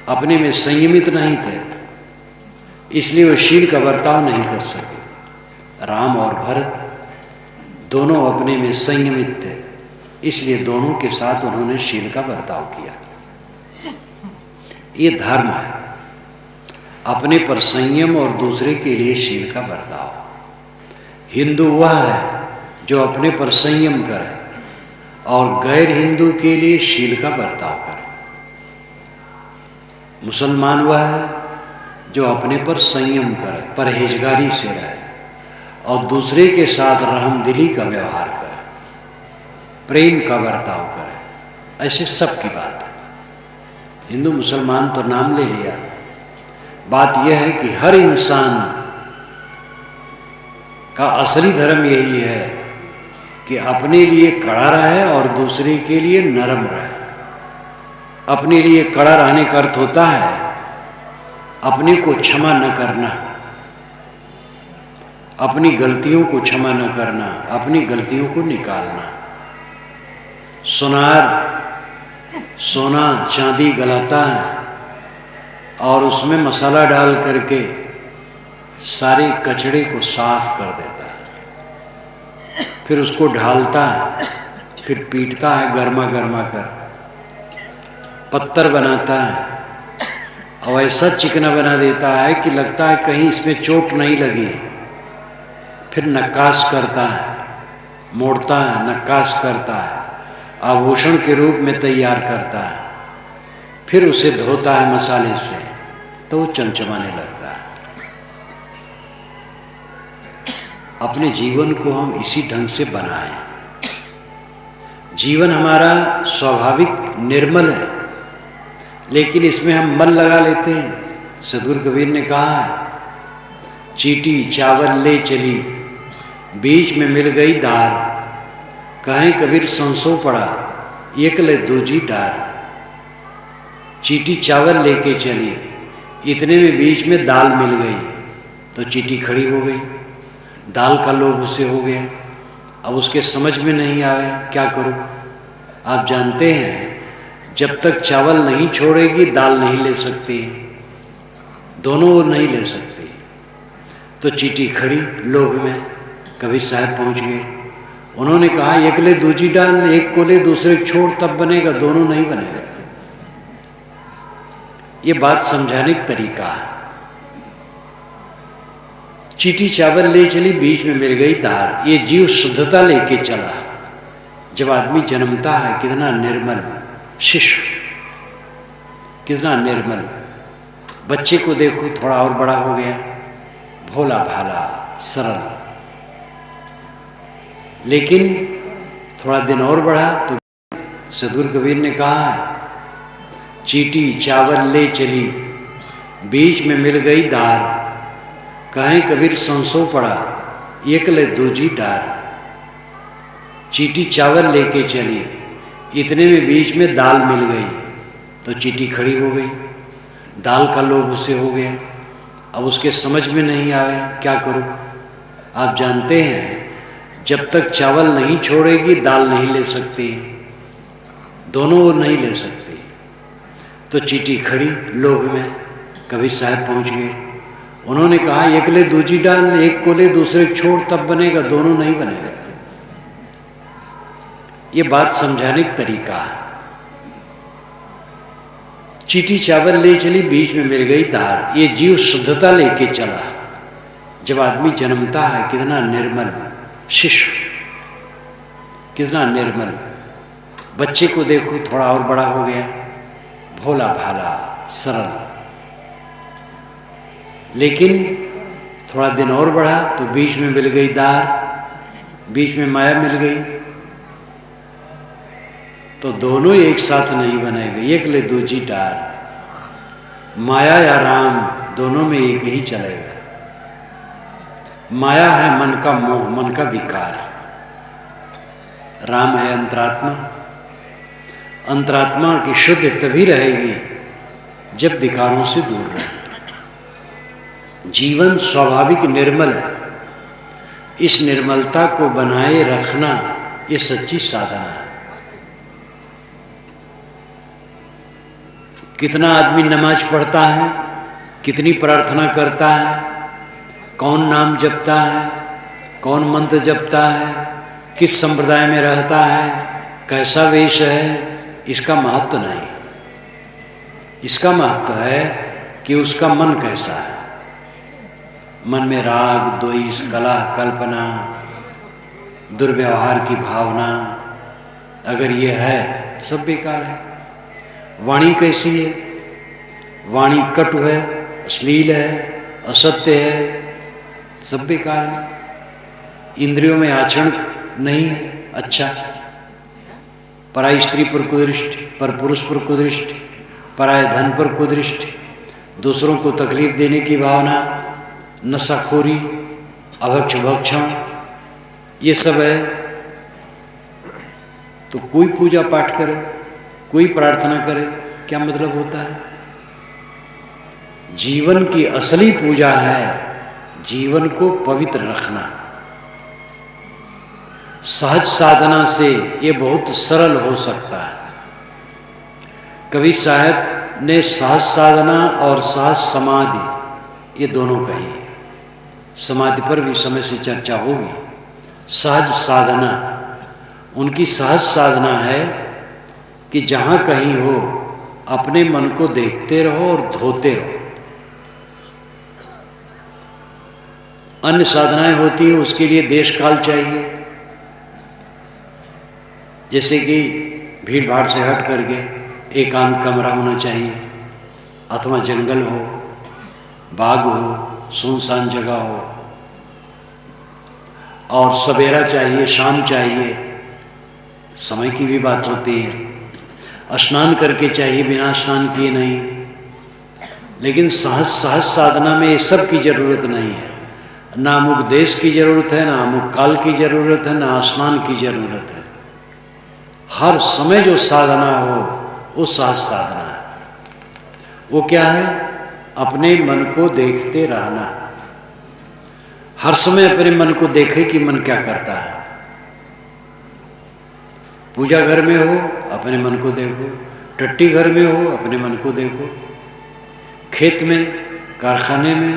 अपने में संयमित नहीं थे, इसलिए वे शील का बर्ताव नहीं कर सके। राम और भरत दोनों अपने में संयमित थे, इसलिए दोनों के साथ उन्होंने शील का बर्ताव किया। ये धर्म है, अपने पर संयम और दूसरे के लिए शील का बर्ताव। हिंदू वह है जो अपने पर संयम करे और गैर हिंदू के लिए शील का बर्ताव करे। मुसलमान वह है जो अपने पर संयम करे, परहेजगारी से रहे और दूसरे के साथ रहमदिली का व्यवहार करे, प्रेम का बर्ताव करे। ऐसे सब की बात है। हिंदू मुसलमान तो नाम ले लिया, बात यह है कि हर इंसान का असली धर्म यही है कि अपने लिए कड़ा रहे और दूसरे के लिए नरम रहे। अपने लिए कड़ा रहने का अर्थ होता है अपने को क्षमा न करना, अपनी गलतियों को क्षमा न करना, अपनी गलतियों को निकालना। सोना चांदी गलाता है और उसमें मसाला डाल करके सारे कचड़े को साफ कर देता है, फिर उसको ढालता है, फिर पीटता है गर्मा गर्मा कर, पत्थर बनाता है और ऐसा चिकना बना देता है कि लगता है कहीं इसमें चोट नहीं लगी। फिर नक्काश करता है, मोड़ता है, नक्काश करता है आभूषण के रूप में तैयार करता है, फिर उसे धोता है मसाले से, तो वो चमचमाने लगता है। अपने जीवन को हम इसी ढंग से बनाएं। जीवन हमारा स्वाभाविक निर्मल है, लेकिन इसमें हम मल लगा लेते हैं। सद्गुरु कबीर ने कहा है, चीटी चावल ले चली, बीच में मिल गई दार, कहें कबीर संसो पड़ा, एक ले दूजी डार। चीटी चावल लेके चली, इतने में बीच में दाल मिल गई, तो चीटी खड़ी हो गई। दाल का लोभ उसे हो गया। अब उसके समझ में नहीं आवे क्या करूं। आप जानते हैं, जब तक चावल नहीं छोड़ेगी दाल नहीं ले सकती, दोनों वो नहीं ले सकती। तो चीटी खड़ी, लोभ में कबीर साहब पहुंच गए। उन्होंने कहा, एक ले दूजी डाल, एक को ले दूसरे को छोड़, तब बनेगा, दोनों नहीं बनेगा। ये बात समझाने का तरीका है। चीटी चावल ले चली, बीच में मिल गई दार। ये जीव शुद्धता लेके चला। जब आदमी जन्मता है, कितना निर्मल शिशु, कितना निर्मल। बच्चे को देखो, थोड़ा और बड़ा हो गया, भोला भाला सरल। लेकिन थोड़ा दिन और बढ़ा तो सद्गुरु कबीर ने कहा है, चीटी चावल ले चली, बीच में मिल गई दार, कहें कबीर संसो पड़ा, एक ले दूजी डार। चीटी चावल लेके चली, इतने में बीच में दाल मिल गई, तो चीटी खड़ी हो गई। दाल का लोभ उसे हो गया। अब उसके समझ में नहीं आवे क्या करूं। आप जानते हैं, जब तक चावल नहीं छोड़ेगी दाल नहीं ले सकती, दोनों वो नहीं ले सकती। तो चीटी खड़ी, लोभ में कबीर साहब पहुंच गए। उन्होंने कहा, एक ले दूजी डाल, एक को ले दूसरे को छोड़, तब बनेगा, दोनों नहीं बनेगा। ये बात समझाने का तरीका है। चीटी चावल ले चली, बीच में मिल गई दार। ये जीव शुद्धता लेके चला। जब आदमी जन्मता है, कितना निर्मल शिशु, कितना निर्मल। बच्चे को देखो, थोड़ा और बड़ा हो गया, भोला भाला सरल। लेकिन थोड़ा दिन और बढ़ा तो बीच में मिल गई दार, बीच में माया मिल गई, तो दोनों एक साथ नहीं बनेंगे। एक ले दूजी डार, माया या राम, दोनों में एक ही चलेगा। माया है मन का मोह, मन का विकार। राम है अंतरात्मा। अंतरात्मा की शुद्ध तभी रहेगी जब विकारों से दूर रहे। जीवन स्वाभाविक निर्मल है। इस निर्मलता को बनाए रखना ये सच्ची साधना है। कितना आदमी नमाज पढ़ता है, कितनी प्रार्थना करता है, कौन नाम जपता है, कौन मंत्र जपता है, किस संप्रदाय में रहता है, कैसा वेश है, इसका महत्व नहीं। इसका महत्व है कि उसका मन कैसा है। मन में राग, द्वेष, कलह, कल्पना, दुर्व्यवहार की भावना अगर ये है तो सब बेकार है। वाणी कैसी है? वाणी कटु है, अश्लील है, असत्य है, सब बेकार है। इंद्रियों में आचरण नहीं है अच्छा। पराई स्त्री पर कुदृष्टि, पर पुरुष पर कुदृष्टि, पराये धन पर कुदृष्टि, दूसरों को तकलीफ देने की भावना, नशाखोरी, अभक्ष भक्षण, ये सब है। तो कोई पूजा पाठ करे, कोई प्रार्थना करे, क्या मतलब होता है? जीवन की असली पूजा है जीवन को पवित्र रखना। सहज साधना से ये बहुत सरल हो सकता है। कबीर साहब ने सहज साधना और सहज समाधि ये दोनों कही। समाधि पर भी समय से चर्चा होगी। सहज साधना, उनकी सहज साधना है कि जहाँ कहीं हो अपने मन को देखते रहो और धोते रहो। अन्य साधनाएं होती है उसके लिए देश काल चाहिए। जैसे कि भीड़ भाड़ से हट करके एकांत कमरा होना चाहिए, अथवा जंगल हो, बाग हो, सुनसान जगह हो, और सवेरा चाहिए, शाम चाहिए, समय की भी बात होती है। स्नान करके चाहिए, बिना स्नान किए नहीं। लेकिन सहज साधना में ये सब की जरूरत नहीं है। ना अमुक देश की जरूरत है, ना अमुक काल की जरूरत है, ना स्नान की जरूरत है। हर समय जो साधना हो वो सहज साधना है। वो क्या है? अपने मन को देखते रहना। हर समय अपने मन को देखे कि मन क्या करता है। पूजा घर में हो, अपने मन को देखो। टट्टी घर में हो, अपने मन को देखो। खेत में, कारखाने में,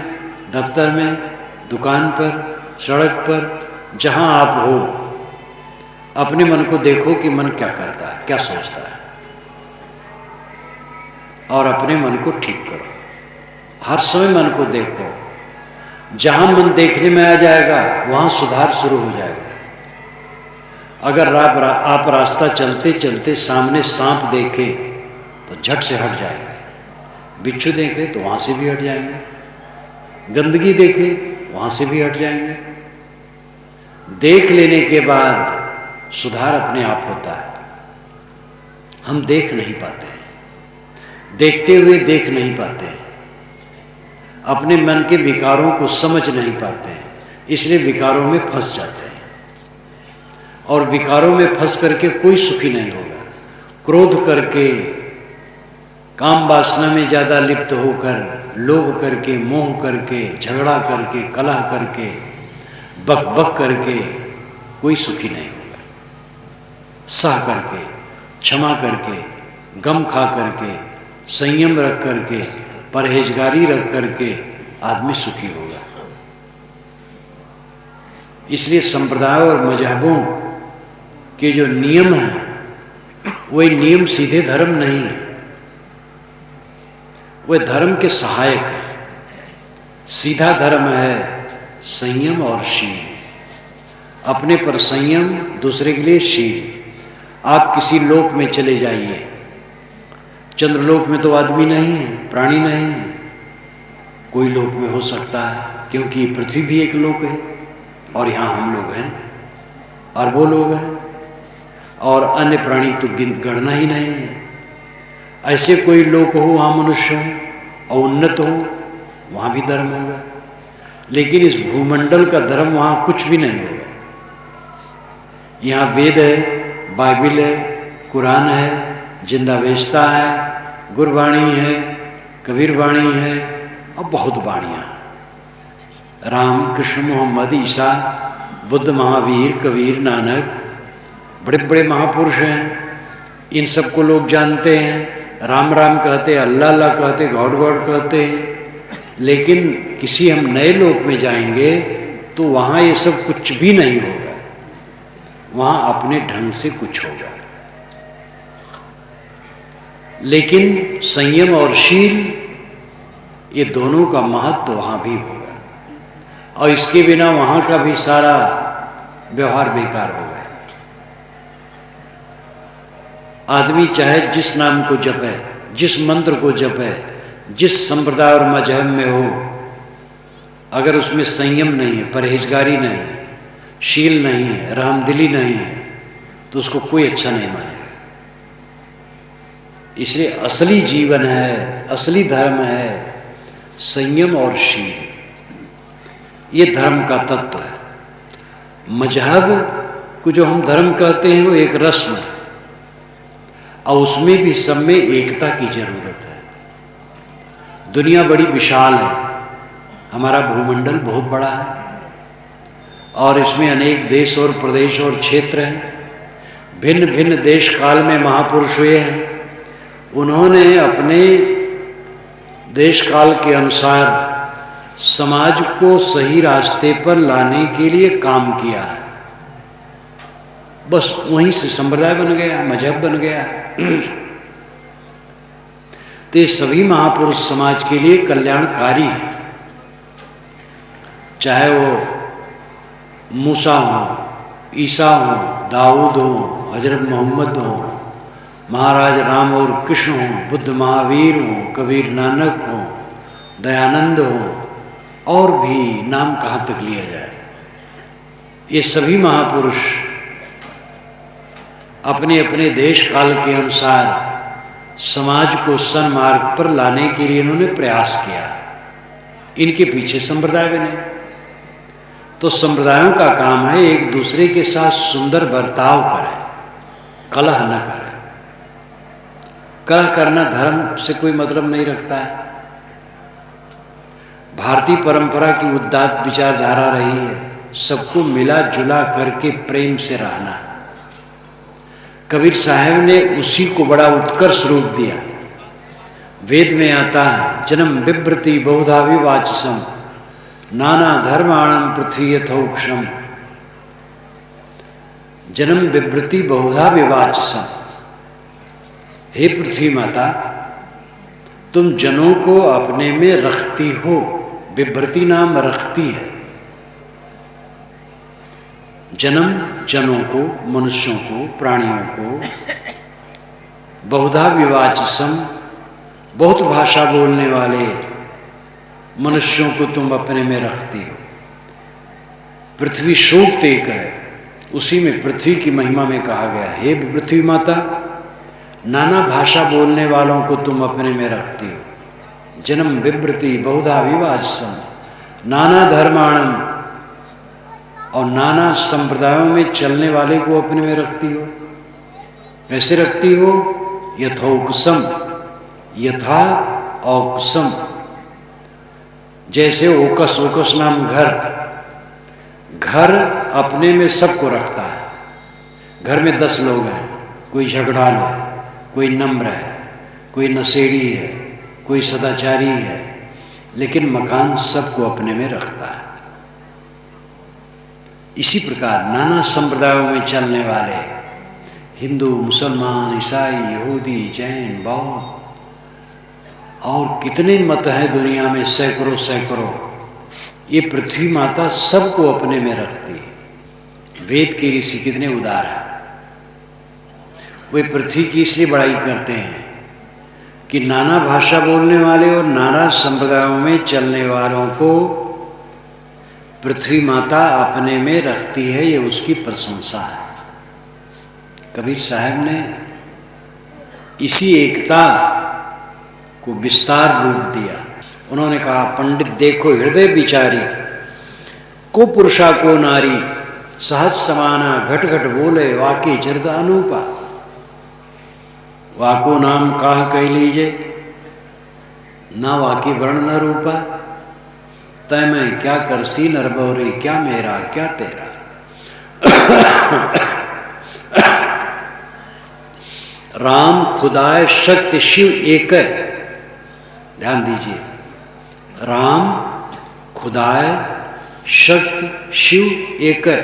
दफ्तर में, दुकान पर, सड़क पर, जहां आप हो, अपने मन को देखो कि मन क्या करता है, क्या सोचता है, और अपने मन को ठीक करो। हर समय मन को देखो। जहां मन देखने में आ जाएगा वहां सुधार शुरू हो जाएगा। अगर आप रास्ता चलते चलते सामने सांप देखे तो झट से हट जाएंगे, बिच्छू देखे तो वहां से भी हट जाएंगे, गंदगी देखे वहां से भी हट जाएंगे। देख लेने के बाद सुधार अपने आप होता है। हम देख नहीं पाते हैं, देखते हुए देख नहीं पाते हैं, अपने मन के विकारों को समझ नहीं पाते हैं, इसलिए विकारों में फंस जाते हैं। और विकारों में फंस करके कोई सुखी नहीं होगा। क्रोध करके, काम वासना में ज़्यादा लिप्त होकर, लोभ करके, मोह करके, झगड़ा करके, कलह करके, बक बक करके कोई सुखी नहीं होगा। सह करके, क्षमा करके, गम खा करके, संयम रख करके, परहेजगारी रख करके आदमी सुखी होगा। इसलिए संप्रदाय और मजहबों के जो नियम हैं वही नियम सीधे धर्म नहीं है, वह धर्म के सहायक है। सीधा धर्म है संयम और शील। अपने पर संयम, दूसरे के लिए शील। आप किसी लोक में चले जाइए, चंद्रलोक में तो आदमी नहीं है, प्राणी नहीं है, कोई लोक में हो सकता है, क्योंकि पृथ्वी भी एक लोक है और यहाँ हम लोग हैं, अरबों लोग हैं, और अन्य प्राणी तो गणना ही नहीं है। ऐसे कोई लोक हो वहाँ मनुष्य हो और उन्नत हो, वहाँ भी धर्म होगा। लेकिन इस भूमंडल का धर्म वहाँ कुछ भी नहीं होगा। यहाँ वेद है, बाइबिल है, कुरान है, जिंदावेशता है, गुरबाणी है, कबीर वाणी है, और बहुत वाणियाँ। राम, कृष्ण, मोहम्मद, ईसा, बुद्ध, महावीर, कबीर, नानक, बड़े बड़े महापुरुष हैं। इन सबको लोग जानते हैं। राम राम कहते, अल्लाह अल्लाह कहते, गॉड गॉड कहते हैं। लेकिन किसी हम नए लोक में जाएंगे तो वहाँ ये सब कुछ भी नहीं होगा, वहाँ अपने ढंग से कुछ होगा। लेकिन संयम और शील, ये दोनों का महत्व वहाँ भी होगा, और इसके बिना वहाँ का भी सारा व्यवहार बेकार होगा। आदमी चाहे जिस नाम को जपे, जिस मंत्र को जपे, जिस संप्रदाय और मजहब में हो, अगर उसमें संयम नहीं है, परहेजगारी नहीं है, शील नहीं है, रहमदिली नहीं है, तो उसको कोई अच्छा नहीं मानेगा। इसलिए असली जीवन है, असली धर्म है संयम और शील। ये धर्म का तत्व है। मजहब को जो हम धर्म कहते हैं वो एक रस्म है, और उसमें भी सब में एकता की जरूरत है। दुनिया बड़ी विशाल है, हमारा भूमंडल बहुत बड़ा है, और इसमें अनेक देश और प्रदेश और क्षेत्र हैं। भिन्न भिन्न देश काल में महापुरुष हुए हैं। उन्होंने अपने देश काल के अनुसार समाज को सही रास्ते पर लाने के लिए काम किया है। बस वहीं से संप्रदाय बन गया, मजहब बन गया। तो ये सभी महापुरुष समाज के लिए कल्याणकारी हैं। चाहे वो मूसा हो, ईसा हो, दाऊद हो, हजरत मोहम्मद हों, महाराज राम और कृष्ण हों, बुद्ध महावीर हों, कबीर नानक हों, दयानंद हों, और भी नाम कहाँ तक लिया जाए। ये सभी महापुरुष अपने अपने देश काल के अनुसार समाज को सन्मार्ग पर लाने के लिए इन्होंने प्रयास किया। इनके पीछे संप्रदाय बने। तो संप्रदायों का काम है एक दूसरे के साथ सुंदर बर्ताव करें, कलह न करें। कलह करना धर्म से कोई मतलब नहीं रखता है। भारतीय परंपरा की उदात्त विचारधारा रही है सबको मिला जुला करके प्रेम से रहना। कबीर साहब ने उसी को बड़ा उत्कर्ष रूप दिया। वेद में आता है, जन्म बिभ्रति बहुधा विवाचसम नाना धर्माणम पृथ्वी यथोक्षम। जन्म बिभ्रति बहुधा विवाचसम। हे पृथ्वी माता, तुम जनों को अपने में रखती हो। बिभ्रति नाम रखती है। जन्म जनों को, मनुष्यों को, प्राणियों को, बहुधा विवाचसम, बहुत भाषा बोलने वाले मनुष्यों को तुम अपने में रखती हो। पृथ्वी शोक एक है, उसी में पृथ्वी की महिमा में कहा गया, हे पृथ्वी माता, नाना भाषा बोलने वालों को तुम अपने में रखती हो। जन्म बिभ्रति बहुधा विवाचसम नाना धर्माणम, और नाना संप्रदायों में चलने वाले को अपने में रखती हो। कैसे रखती हो? यथोक्सम, यथा औक्सम, जैसे ओकस, ओकस नाम घर, घर अपने में सबको रखता है। घर में 10 लोग हैं, कोई झगड़ालू है, कोई नम्र है, कोई नशेड़ी है, कोई सदाचारी है, लेकिन मकान सबको अपने में रखता है। इसी प्रकार नाना संप्रदायों में चलने वाले हिंदू, मुसलमान, ईसाई, यहूदी, जैन, बौद्ध और कितने मत हैं दुनिया में, सैकड़ों सैकड़ों, ये पृथ्वी माता सबको अपने में रखती है। वेद के ऋषि कितने उदार हैं। वे पृथ्वी की इसलिए बड़ाई करते हैं कि नाना भाषा बोलने वाले और नाना संप्रदायों में चलने वालों को पृथ्वी माता अपने में रखती है, ये उसकी प्रशंसा है। कबीर साहब ने इसी एकता को विस्तार रूप दिया। उन्होंने कहा, पंडित देखो हृदय विचारी, को पुरुषा को नारी, सहज समाना घट घट बोले, वाके चरित अनूपा। वाको नाम काह कह लीजिए, ना वाकी वर्ण न रूपा। तय मैं क्या करसी नरबौरे, क्या मेरा क्या तेरा। राम खुदाए शक्ति शिव एक है। ध्यान दीजिए, राम खुदाए शक्ति शिव एक है।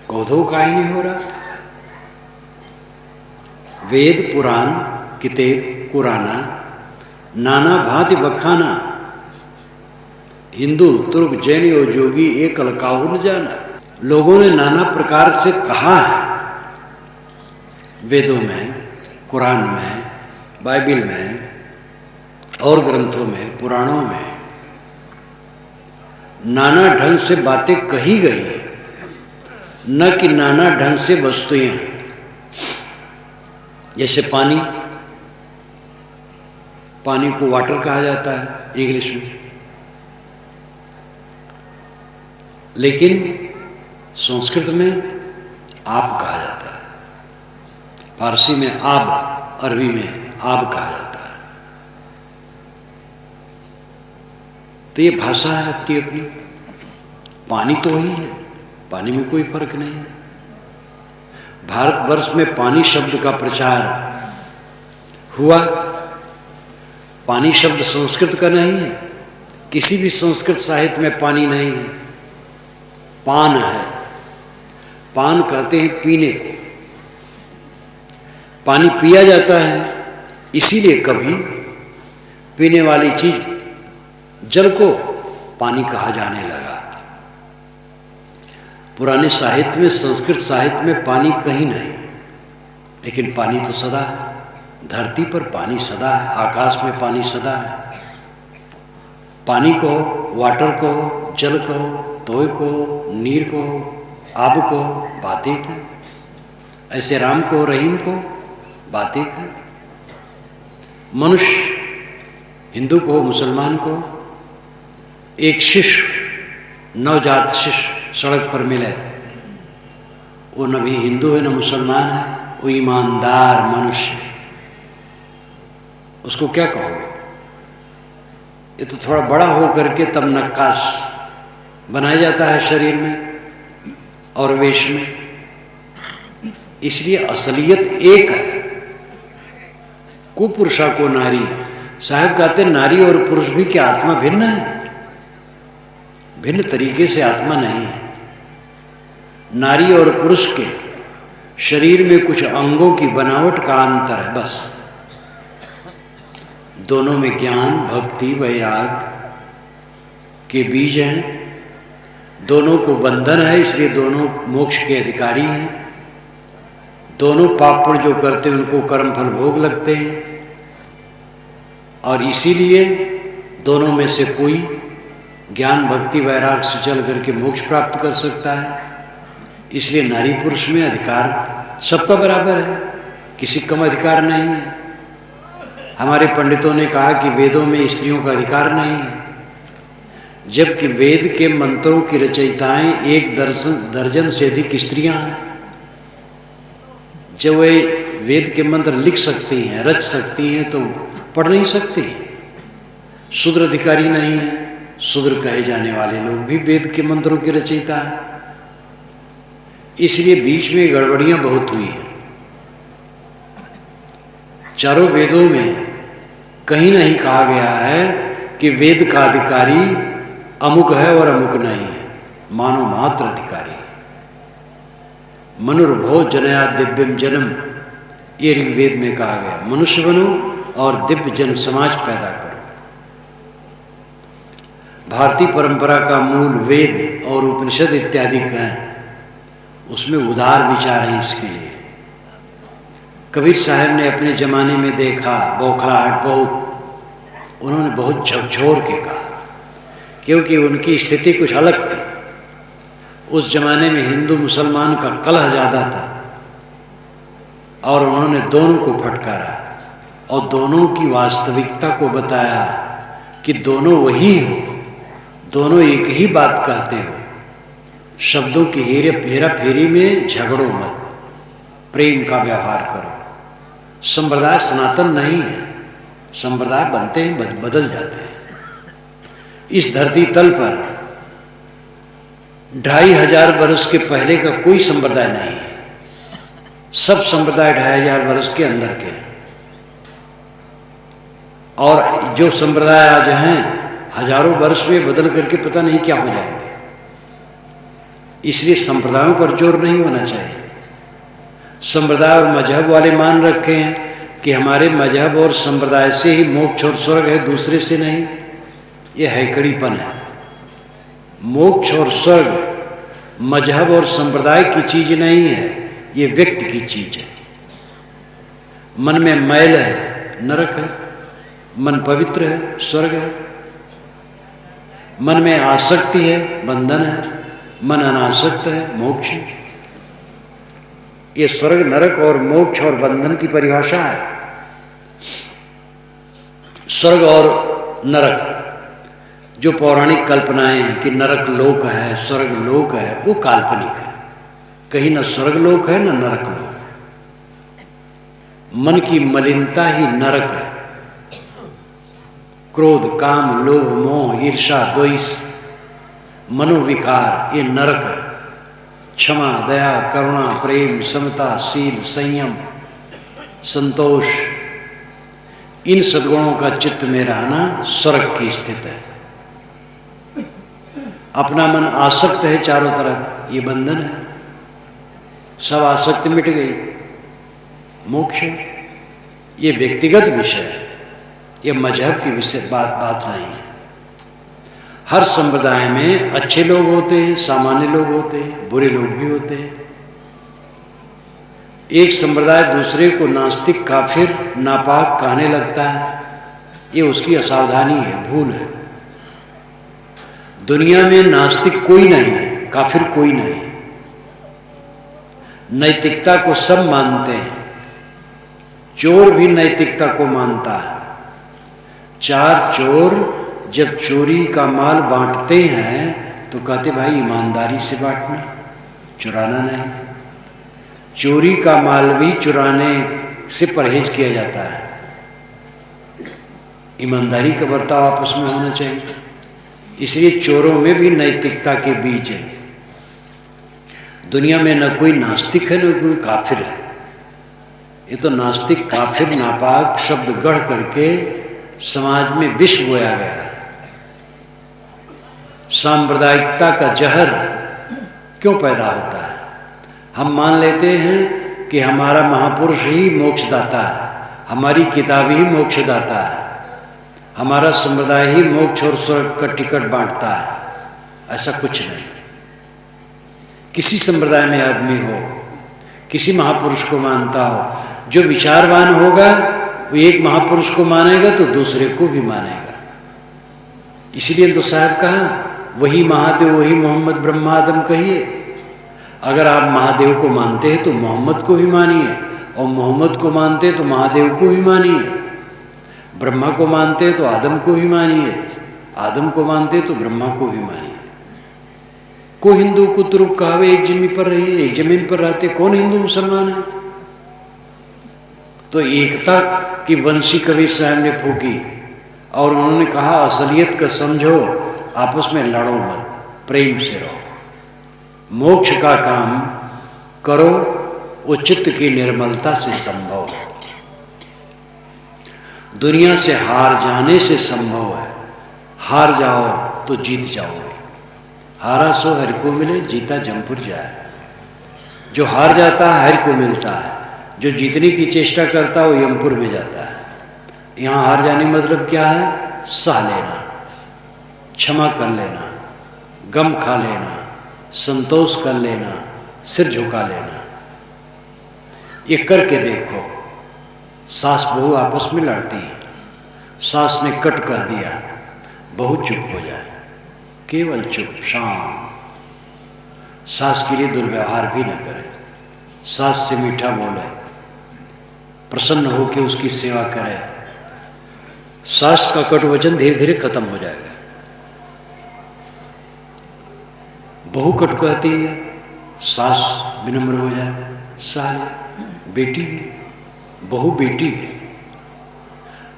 कौधो का ही नहीं हो रहा। वेद पुराण किताब कुराना नाना भांति बखाना, हिंदू तुर्क जैन और जोगी एक अलकाहु न जाना। लोगों ने नाना प्रकार से कहा है, वेदों में, कुरान में, बाइबिल में और ग्रंथों में, पुराणों में नाना ढंग से बातें कही गई हैं, न कि नाना ढंग से वस्तुएं हैं। जैसे पानी, पानी को वाटर कहा जाता है इंग्लिश में, लेकिन संस्कृत में आप कहा जाता है, फारसी में आब, अरबी में आब कहा जाता है। तो ये भाषा है अपनी अपनी। पानी तो वही है, पानी में कोई फर्क नहीं है। भारतवर्ष में पानी शब्द का प्रचार हुआ। पानी शब्द संस्कृत का नहीं है, किसी भी संस्कृत साहित्य में पानी नहीं है। पान है, पान कहते हैं पीने को। पानी पिया जाता है, इसीलिए कभी पीने वाली चीज जल को पानी कहा जाने लगा। पुराने साहित्य में, संस्कृत साहित्य में पानी कहीं नहीं। लेकिन पानी तो सदा है, धरती पर पानी सदा है, आकाश में पानी सदा है। पानी को, वाटर को, जल को, तोय को, नीर को, आब को, बात एक है। ऐसे राम को, रहीम को, बात एक है। मनुष्य, हिंदू को, मुसलमान को, एक शिशु, नवजात शिशु सड़क पर मिले, वो न भी हिंदू है न मुसलमान है, वो ईमानदार मनुष्य है, उसको क्या कहोगे? ये तो थोड़ा बड़ा हो करके तब नक्काश बनाया जाता है शरीर में और वेश में। इसलिए असलियत एक है। कुपुरुषा को नारी, साहब कहते नारी और पुरुष भी क्या आत्मा भिन्न है? भिन्न तरीके से आत्मा नहीं है। नारी और पुरुष के शरीर में कुछ अंगों की बनावट का अंतर है, बस। दोनों में ज्ञान, भक्ति, वैराग के बीज हैं। दोनों को बंधन है, इसलिए दोनों मोक्ष के अधिकारी हैं। दोनों पाप पुण्य जो करते हैं उनको कर्मफल भोग लगते हैं, और इसीलिए दोनों में से कोई ज्ञान, भक्ति, वैराग से चल करके मोक्ष प्राप्त कर सकता है। इसलिए नारी पुरुष में अधिकार सबका बराबर है, किसी कम अधिकार नहीं है। हमारे पंडितों ने कहा कि वेदों में स्त्रियों का अधिकार नहीं है, जबकि वेद के मंत्रों की रचयिताएं 1 दर्जन से अधिक स्त्रियां हैं। जब वे वेद के मंत्र लिख सकती हैं, रच सकती हैं, तो पढ़ नहीं सकती। शूद्र अधिकारी नहीं है। शूद्र कहे जाने वाले लोग भी वेद के मंत्रों की रचयिता हैं। इसलिए बीच में गड़बड़ियां बहुत हुई हैं। चारों वेदों में कहीं नहीं कहा गया है कि वेद का अधिकारी अमुक है और अमुक नहीं है, मानव मात्र अधिकारी है। मनुर्भो जनया दिव्यम जन्म, ये ऋग्वेद में कहा गया। मनुष्य बनो और दिव्य जन समाज पैदा करो। भारतीय परंपरा का मूल वेद और उपनिषद इत्यादि हैं, उसमें उदार विचार है। इसके लिए कबीर साहब ने अपने जमाने में देखा बौखलाहट बहुत, उन्होंने बहुत झकझोर के कहा, क्योंकि उनकी स्थिति कुछ अलग थी। उस जमाने में हिंदू मुसलमान का कलह ज़्यादा था, और उन्होंने दोनों को फटकारा और दोनों की वास्तविकता को बताया कि दोनों वही हो, दोनों एक ही बात कहते हो। शब्दों की हेरा फेरी में झगड़ो मत, प्रेम का व्यवहार करो। संप्रदाय सनातन नहीं है, संप्रदाय बनते हैं, बदल जाते हैं। इस धरती तल पर 2500 वर्ष के पहले का कोई संप्रदाय नहीं है। सब संप्रदाय 2500 वर्ष के अंदर के हैं, और जो संप्रदाय आज हैं हजारों वर्ष में बदल करके पता नहीं क्या हो जाएंगे। इसलिए संप्रदायों पर जोर नहीं होना चाहिए। संप्रदाय और मजहब वाले मान रखे हैं कि हमारे मजहब और संप्रदाय से ही मोक्ष और स्वर्ग है, दूसरे से नहीं। ये हैकड़ीपन है। मोक्ष और स्वर्ग मजहब और संप्रदाय की चीज नहीं है, ये व्यक्ति की चीज है। मन में मैल है, नरक है। मन पवित्र है, स्वर्ग है। मन में आसक्ति है, बंधन है। मन अनासक्त है, मोक्ष है। ये स्वर्ग, नरक और मोक्ष और बंधन की परिभाषा है। स्वर्ग और नरक जो पौराणिक कल्पनाएं हैं कि नरक लोक है, स्वर्ग लोक है, वो काल्पनिक है। कहीं न स्वर्ग लोक है न नरक लोक है। मन की मलिनता ही नरक है। क्रोध, काम, लोभ, मोह, ईर्षा, द्वेष, मनोविकार, ये नरक है। क्षमा, दया, करुणा, प्रेम, समता, शील, संयम, संतोष, इन सद्गुणों का चित्त में रहना स्वर्ग की स्थिति है। अपना मन आसक्त है चारों तरफ, ये बंधन है। सब आसक्ति मिट गई, मोक्ष। ये व्यक्तिगत विषय है, ये मजहब की विषय बात नहीं है। हर संप्रदाय में अच्छे लोग होते हैं, सामान्य लोग होते हैं, बुरे लोग भी होते हैं। एक संप्रदाय दूसरे को नास्तिक, काफिर, नापाक कहने लगता है, ये उसकी असावधानी है, भूल है। दुनिया में नास्तिक कोई नहीं है, काफिर कोई नहीं। नैतिकता को सब मानते हैं, चोर भी नैतिकता को मानता है। चार चोर जब चोरी का माल बांटते हैं तो कहते भाई ईमानदारी से बांटना, चुराना नहीं। चोरी का माल भी चुराने से परहेज किया जाता है। ईमानदारी का बर्ताव आपस में होना चाहिए। इसलिए चोरों में भी नैतिकता के बीज है। दुनिया में न कोई नास्तिक है न कोई काफिर है। ये तो नास्तिक, काफिर, नापाक शब्द गढ़ करके समाज में विष बोया गया है। सांप्रदायिकता का जहर क्यों पैदा होता है? हम मान लेते हैं कि हमारा महापुरुष ही मोक्षदाता है, हमारी किताब ही मोक्षदाता है, हमारा संप्रदाय ही मोक्ष और स्वर्ग का टिकट बांटता है। ऐसा कुछ नहीं। किसी संप्रदाय में आदमी हो, किसी महापुरुष को मानता हो, जो विचारवान होगा वो एक महापुरुष को मानेगा तो दूसरे को भी मानेगा। इसलिए तो साहब कहा वही महादेव वही मोहम्मद ब्रह्मा आदम कहिए। अगर आप महादेव को मानते हैं तो मोहम्मद को भी मानिए, और मोहम्मद को मानते हैं तो महादेव को भी मानिए। ब्रह्मा को मानते हैं तो आदम को भी मानिए, आदम को मानते हैं तो ब्रह्मा को भी मानिए। को हिंदू को तुरुक कहावे एक जमीन पर रहिए, एक जमीन पर रहते, कौन हिंदू मुसलमान है? तो एकता की वंशी कबीर साहब ने फूकी और उन्होंने कहा असलियत का समझो, आपस में लड़ो मत, प्रेम से रहो। मोक्ष का काम करो, वो चित्त की निर्मलता से संभव है। दुनिया से हार जाने से संभव है। हार जाओ तो जीत जाओगे। हारा सो हरि को मिले, जीता जमपुर जाए। जो हार जाता है हरि को मिलता है, जो जीतने की चेष्टा करता है वो यमपुर में जाता है। यहाँ हार जाने मतलब क्या है? सह लेना, क्षमा कर लेना, गम खा लेना, संतोष कर लेना, सिर झुका लेना। ये करके देखो। सास बहू आपस में लड़ती है, सास ने कट कह दिया, बहू चुप हो जाए, केवल चुप, शांत। सास के लिए दुर्व्यवहार भी न करे, सास से मीठा बोले, प्रसन्न होकर उसकी सेवा करे। सास का कटु वचन धीरे धीरे खत्म हो जाएगा। बहू कट कहती है, सास विनम्र हो जाए, साले बेटी, बहू बेटी है।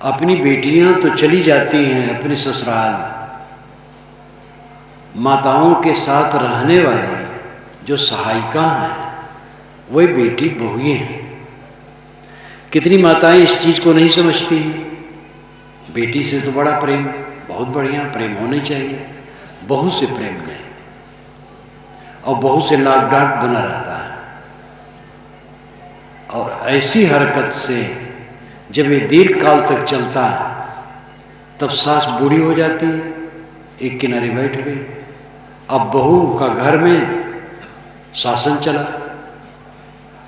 अपनी बेटियां तो चली जाती हैं अपने ससुराल, माताओं के साथ रहने वाली जो सहायिका हैं वही बेटी बहुएं हैं। कितनी माताएं इस चीज को नहीं समझती हैं। बेटी से तो बड़ा प्रेम, बहुत बढ़िया प्रेम होने चाहिए, बहू से प्रेम नहीं, और बहू से लाग डांट बना रहता है। और ऐसी हरकत से जब ये दीर्घ काल तक चलता है तब सास बूढ़ी हो जाती है, एक किनारे बैठ गई। अब बहू का घर में शासन चला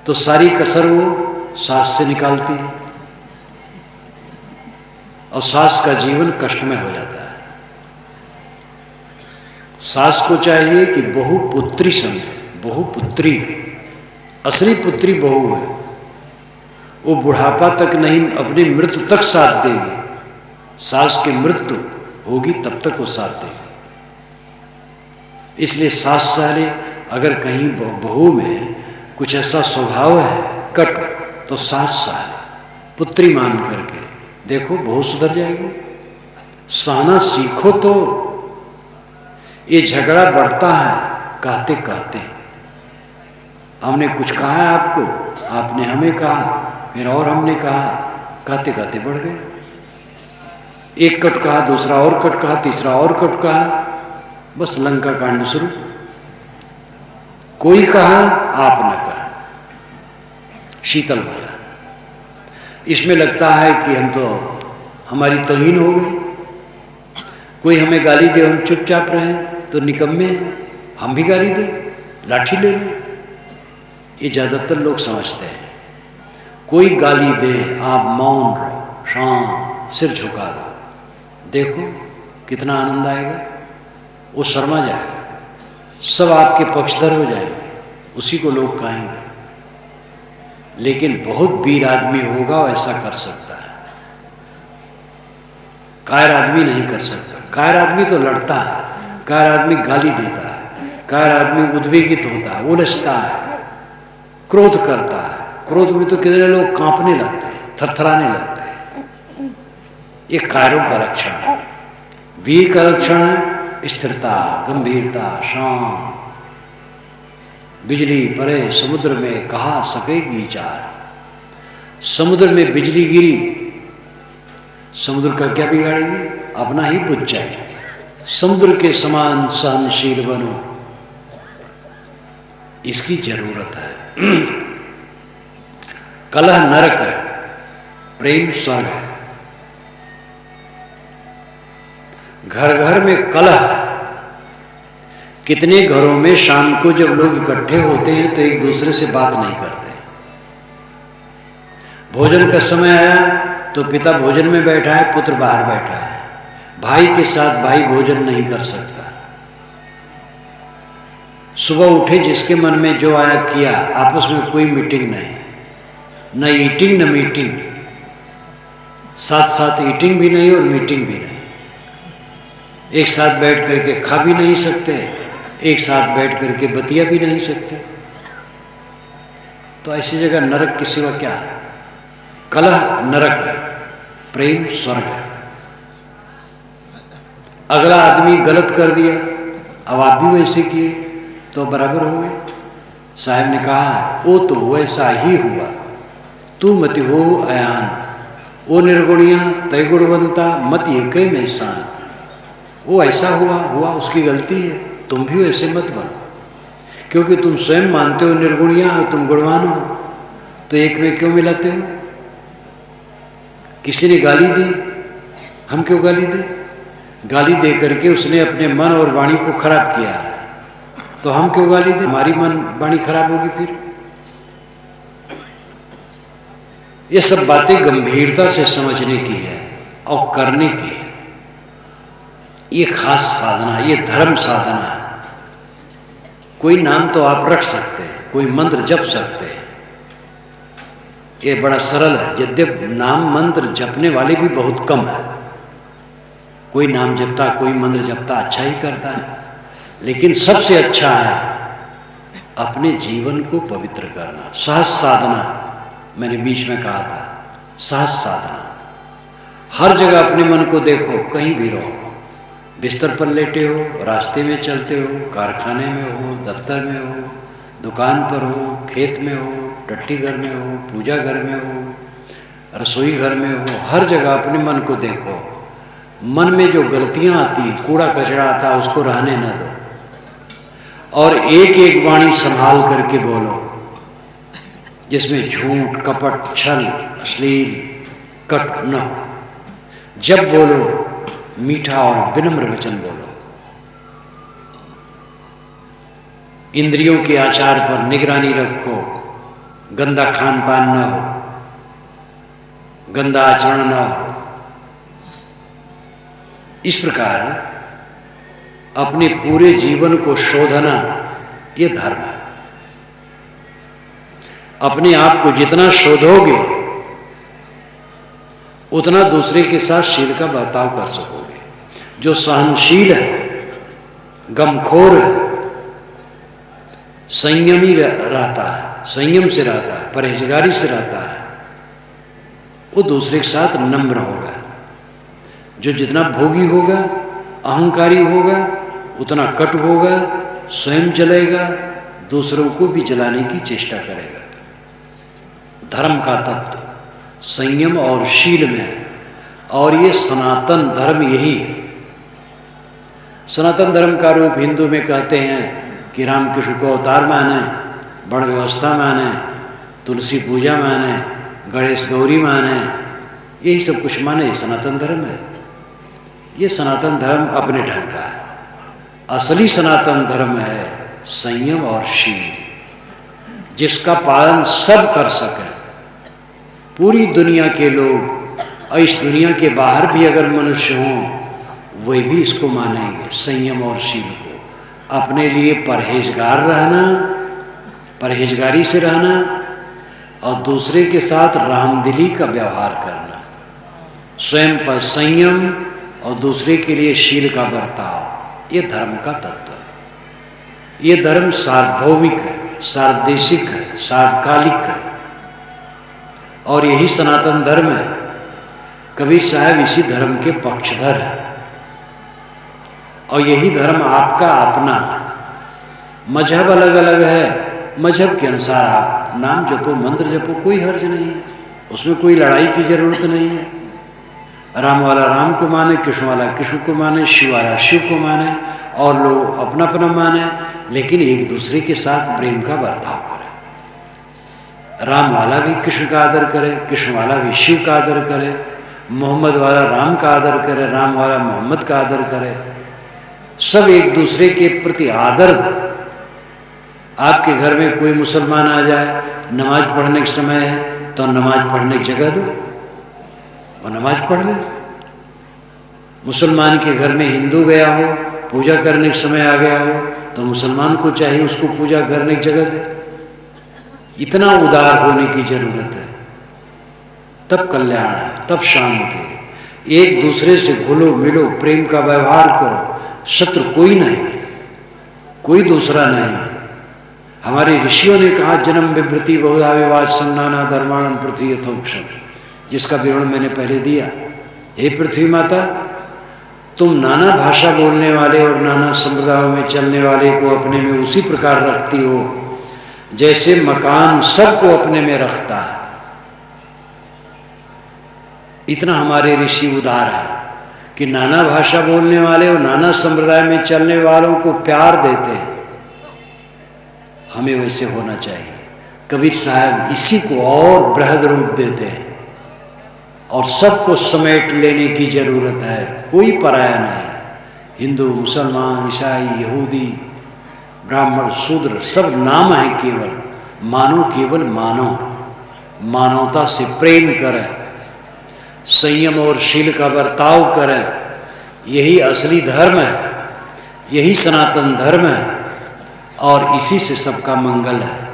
तो सारी कसर वो सास से निकालती है और सास का जीवन कष्टमय हो जाता है। सास को चाहिए कि बहू पुत्री समझे, बहू पुत्री, असली पुत्री बहू है। वो बुढ़ापा तक नहीं, अपनी मृत्यु तक साथ देगी। सास की मृत्यु होगी तब तक वो साथ देगी। इसलिए सास साले अगर कहीं बहू में कुछ ऐसा स्वभाव है कट, तो सास साले पुत्री मान करके देखो, बहू सुधर जाएगी। सहना सीखो तो। ये झगड़ा बढ़ता है कहते कहते। हमने कुछ कहा है आपको, आपने हमें कहा, फिर और हमने कहा, कहते कहते बढ़ गए। एक कट कहा, दूसरा और कट कहा, तीसरा और कट कहा, बस लंका कांड शुरू। कोई कहा, आप न कहा, शीतल हो जाए। इसमें लगता है कि हम तो, हमारी तौहीन हो गई। कोई हमें गाली दे, हम चुपचाप रहे तो निकम्मे हैं। हम भी गाली दें, लाठी ले लें। ये ज़्यादातर लोग समझते हैं। कोई गाली दे आप मौन रहो, शांत, सिर झुका दो, देखो कितना आनंद आएगा। वो शर्मा जाएगा, सब आपके पक्षधर हो जाएंगे, उसी को लोग कहेंगे। लेकिन बहुत वीर आदमी होगा वो ऐसा कर सकता है, कायर आदमी नहीं कर सकता। कायर आदमी तो लड़ता है, कायर आदमी गाली देता है, कायर आदमी उद्वेगित होता है, उलझता है, क्रोध करता है। क्रोध में तो कितने लोग कांपने लगते हैं, थरथराने लगते हैं। ये कायरों का लक्षण है। वीर का लक्षण है स्थिरता, गंभीरता, शांत। बिजली परे समुद्र में कहा सकेगी चार। समुद्र में बिजली गिरी, समुद्र का क्या बिगाड़ेगी? अपना ही बुझ जाएगी। समुद्र के समान सहनशील बनो, इसकी जरूरत है। कलह नरक है, प्रेम स्वर्ग है। घर घर में कलह है। कितने घरों में शाम को जब लोग इकट्ठे होते हैं तो एक दूसरे से बात नहीं करते। भोजन का समय आया तो पिता भोजन में बैठा है, पुत्र बाहर बैठा है। भाई के साथ भाई भोजन नहीं कर सकता। सुबह उठे जिसके मन में जो आया किया, आपस में कोई मीटिंग नहीं, न ईटिंग न मीटिंग। साथ साथ ईटिंग भी नहीं और मीटिंग भी नहीं। एक साथ बैठ करके खा भी नहीं सकते, एक साथ बैठ करके बतिया भी नहीं सकते। तो ऐसी जगह नरक के सिवा क्या है? कलह नरक है, प्रेम स्वर्ग है। अगला आदमी गलत कर दिया, अब आप भी वैसे किए तो बराबर हो गए। साहब ने कहा वो तो वैसा ही हुआ, तू मत हो अयान। वो निर्गुणिया तय गुणवंता मत ये कई में शान। वो ऐसा हुआ उसकी गलती है, तुम भी वैसे मत बनो। क्योंकि तुम स्वयं मानते हो निर्गुणिया और तुम गुणवान हो, तो एक में क्यों मिलाते हो? किसी ने गाली दी, हम क्यों गाली दें? गाली दे करके उसने अपने मन और वाणी को खराब किया, तो हम क्यों गाली दें? हमारी मन वाणी खराब होगी फिर। ये सब बातें गंभीरता से समझने की है और करने की है। ये खास साधना, ये धर्म साधना है। कोई नाम तो आप रख सकते हैं, कोई मंत्र जप सकते हैं, ये बड़ा सरल है। यद्यपि नाम मंत्र जपने वाले भी बहुत कम है। कोई नाम जपता, कोई मंत्र जपता, अच्छा ही करता है। लेकिन सबसे अच्छा है अपने जीवन को पवित्र करना। सहज साधना, मैंने बीच में कहा था, सहज साधना। हर जगह अपने मन को देखो, कहीं भी रहो, बिस्तर पर लेटे हो, रास्ते में चलते हो, कारखाने में हो, दफ्तर में हो, दुकान पर हो, खेत में हो, टट्टी घर में हो, पूजा घर में हो, रसोई घर में हो, हर जगह अपने मन को देखो। मन में जो गलतियां आती, कूड़ा कचरा आता, उसको रहने न दो और एक एक वाणी संभाल करके बोलो, जिसमें झूठ, कपट, छल, अश्लील, कट न हो। जब बोलो मीठा और विनम्र वचन बोलो। इंद्रियों के आचार पर निगरानी रखो, गंदा खान पान न हो, गंदा आचरण न हो। इस प्रकार अपने पूरे जीवन को शोधना, ये धर्म है। अपने आप को जितना शोधोगे उतना दूसरे के साथ शील का बर्ताव कर सकोगे। जो सहनशील है, गमखोर है, संयमी रहता है, संयम से रहता है, परहेजगारी से रहता है, वो दूसरे के साथ नम्र होगा। जो जितना भोगी होगा, अहंकारी होगा, उतना कट होगा, स्वयं जलेगा, दूसरों को भी जलाने की चेष्टा करेगा। धर्म का तत्व संयम और शील में है, और ये सनातन धर्म यही है। सनातन धर्म का रूप हिंदू में कहते हैं कि रामकृष्ण को अवतार माने, वर्ण व्यवस्था माने, तुलसी पूजा माने, गणेश गौरी माने, यही सब कुछ माने, सनातन धर्म है। ये सनातन धर्म अपने ढंग का है। असली सनातन धर्म है संयम और शील, जिसका पालन सब कर सकें। पूरी दुनिया के लोग और इस दुनिया के बाहर भी अगर मनुष्य हों, वे भी इसको मानेंगे, संयम और शील को। अपने लिए परहेजगार रहना, परहेजगारी से रहना, और दूसरे के साथ रहमदिली का व्यवहार करना, स्वयं पर संयम और दूसरे के लिए शील का बर्ताव, ये धर्म का तत्व है। ये धर्म सार्वभौमिक है, सार्वदेशिक है, सार्वकालिक है, और यही सनातन धर्म है। कबीर साहब इसी धर्म के पक्षधर हैं, और यही धर्म आपका अपना है। मजहब अलग अलग है, मजहब के अनुसार आप नाम जपो, मंत्र जपो, कोई हर्ज नहीं है, उसमें कोई लड़ाई की जरूरत नहीं है। राम वाला राम को माने, कृष्ण वाला कृष्ण को माने, शिव वाला शिव को माने, और लोग अपना अपना माने, लेकिन एक दूसरे के साथ प्रेम का बर्ताव करें। राम वाला भी कृष्ण का आदर करे, कृष्ण वाला भी शिव का आदर करे, मोहम्मद वाला राम का आदर करे, राम वाला मोहम्मद का आदर करे, सब एक दूसरे के प्रति आदर दो। आपके घर में कोई मुसलमान आ जाए, नमाज पढ़ने के समय है तो नमाज पढ़ने की जगह दो और नमाज पढ़ ले। मुसलमान के घर में हिंदू गया हो, पूजा करने के समय आ गया हो, तो मुसलमान को चाहिए उसको पूजा करने की जगह दे। इतना उदार होने की जरूरत है, तब कल्याण है, तब शांति है। एक दूसरे से घुलो मिलो, प्रेम का व्यवहार करो। शत्रु कोई नहीं है, कोई दूसरा नहीं है। हमारे ऋषियों ने कहा, जन्म विभ्रति बहुधा विवाद संनाना धर्माणम पृथ्वी यथोक्षम, जिसका विवरण मैंने पहले दिया। हे पृथ्वी माता, तुम नाना भाषा बोलने वाले और नाना संप्रदायों में चलने वाले को अपने में उसी प्रकार रखती हो जैसे मकान सबको अपने में रखता है। इतना हमारे ऋषि उदार है कि नाना भाषा बोलने वाले और नाना संप्रदाय में चलने वालों को प्यार देते हैं। हमें वैसे होना चाहिए। कबीर साहब इसी को और बृहद रूप देते हैं, और सबको समेट लेने की जरूरत है। कोई पराया नहीं, हिंदू, मुसलमान, ईसाई, यहूदी, ब्राह्मण, शूद्र, सब नाम है केवल। मानो केवल मानव, मानवता से प्रेम करें, संयम और शील का बर्ताव करें। यही असली धर्म है, यही सनातन धर्म है, और इसी से सबका मंगल है।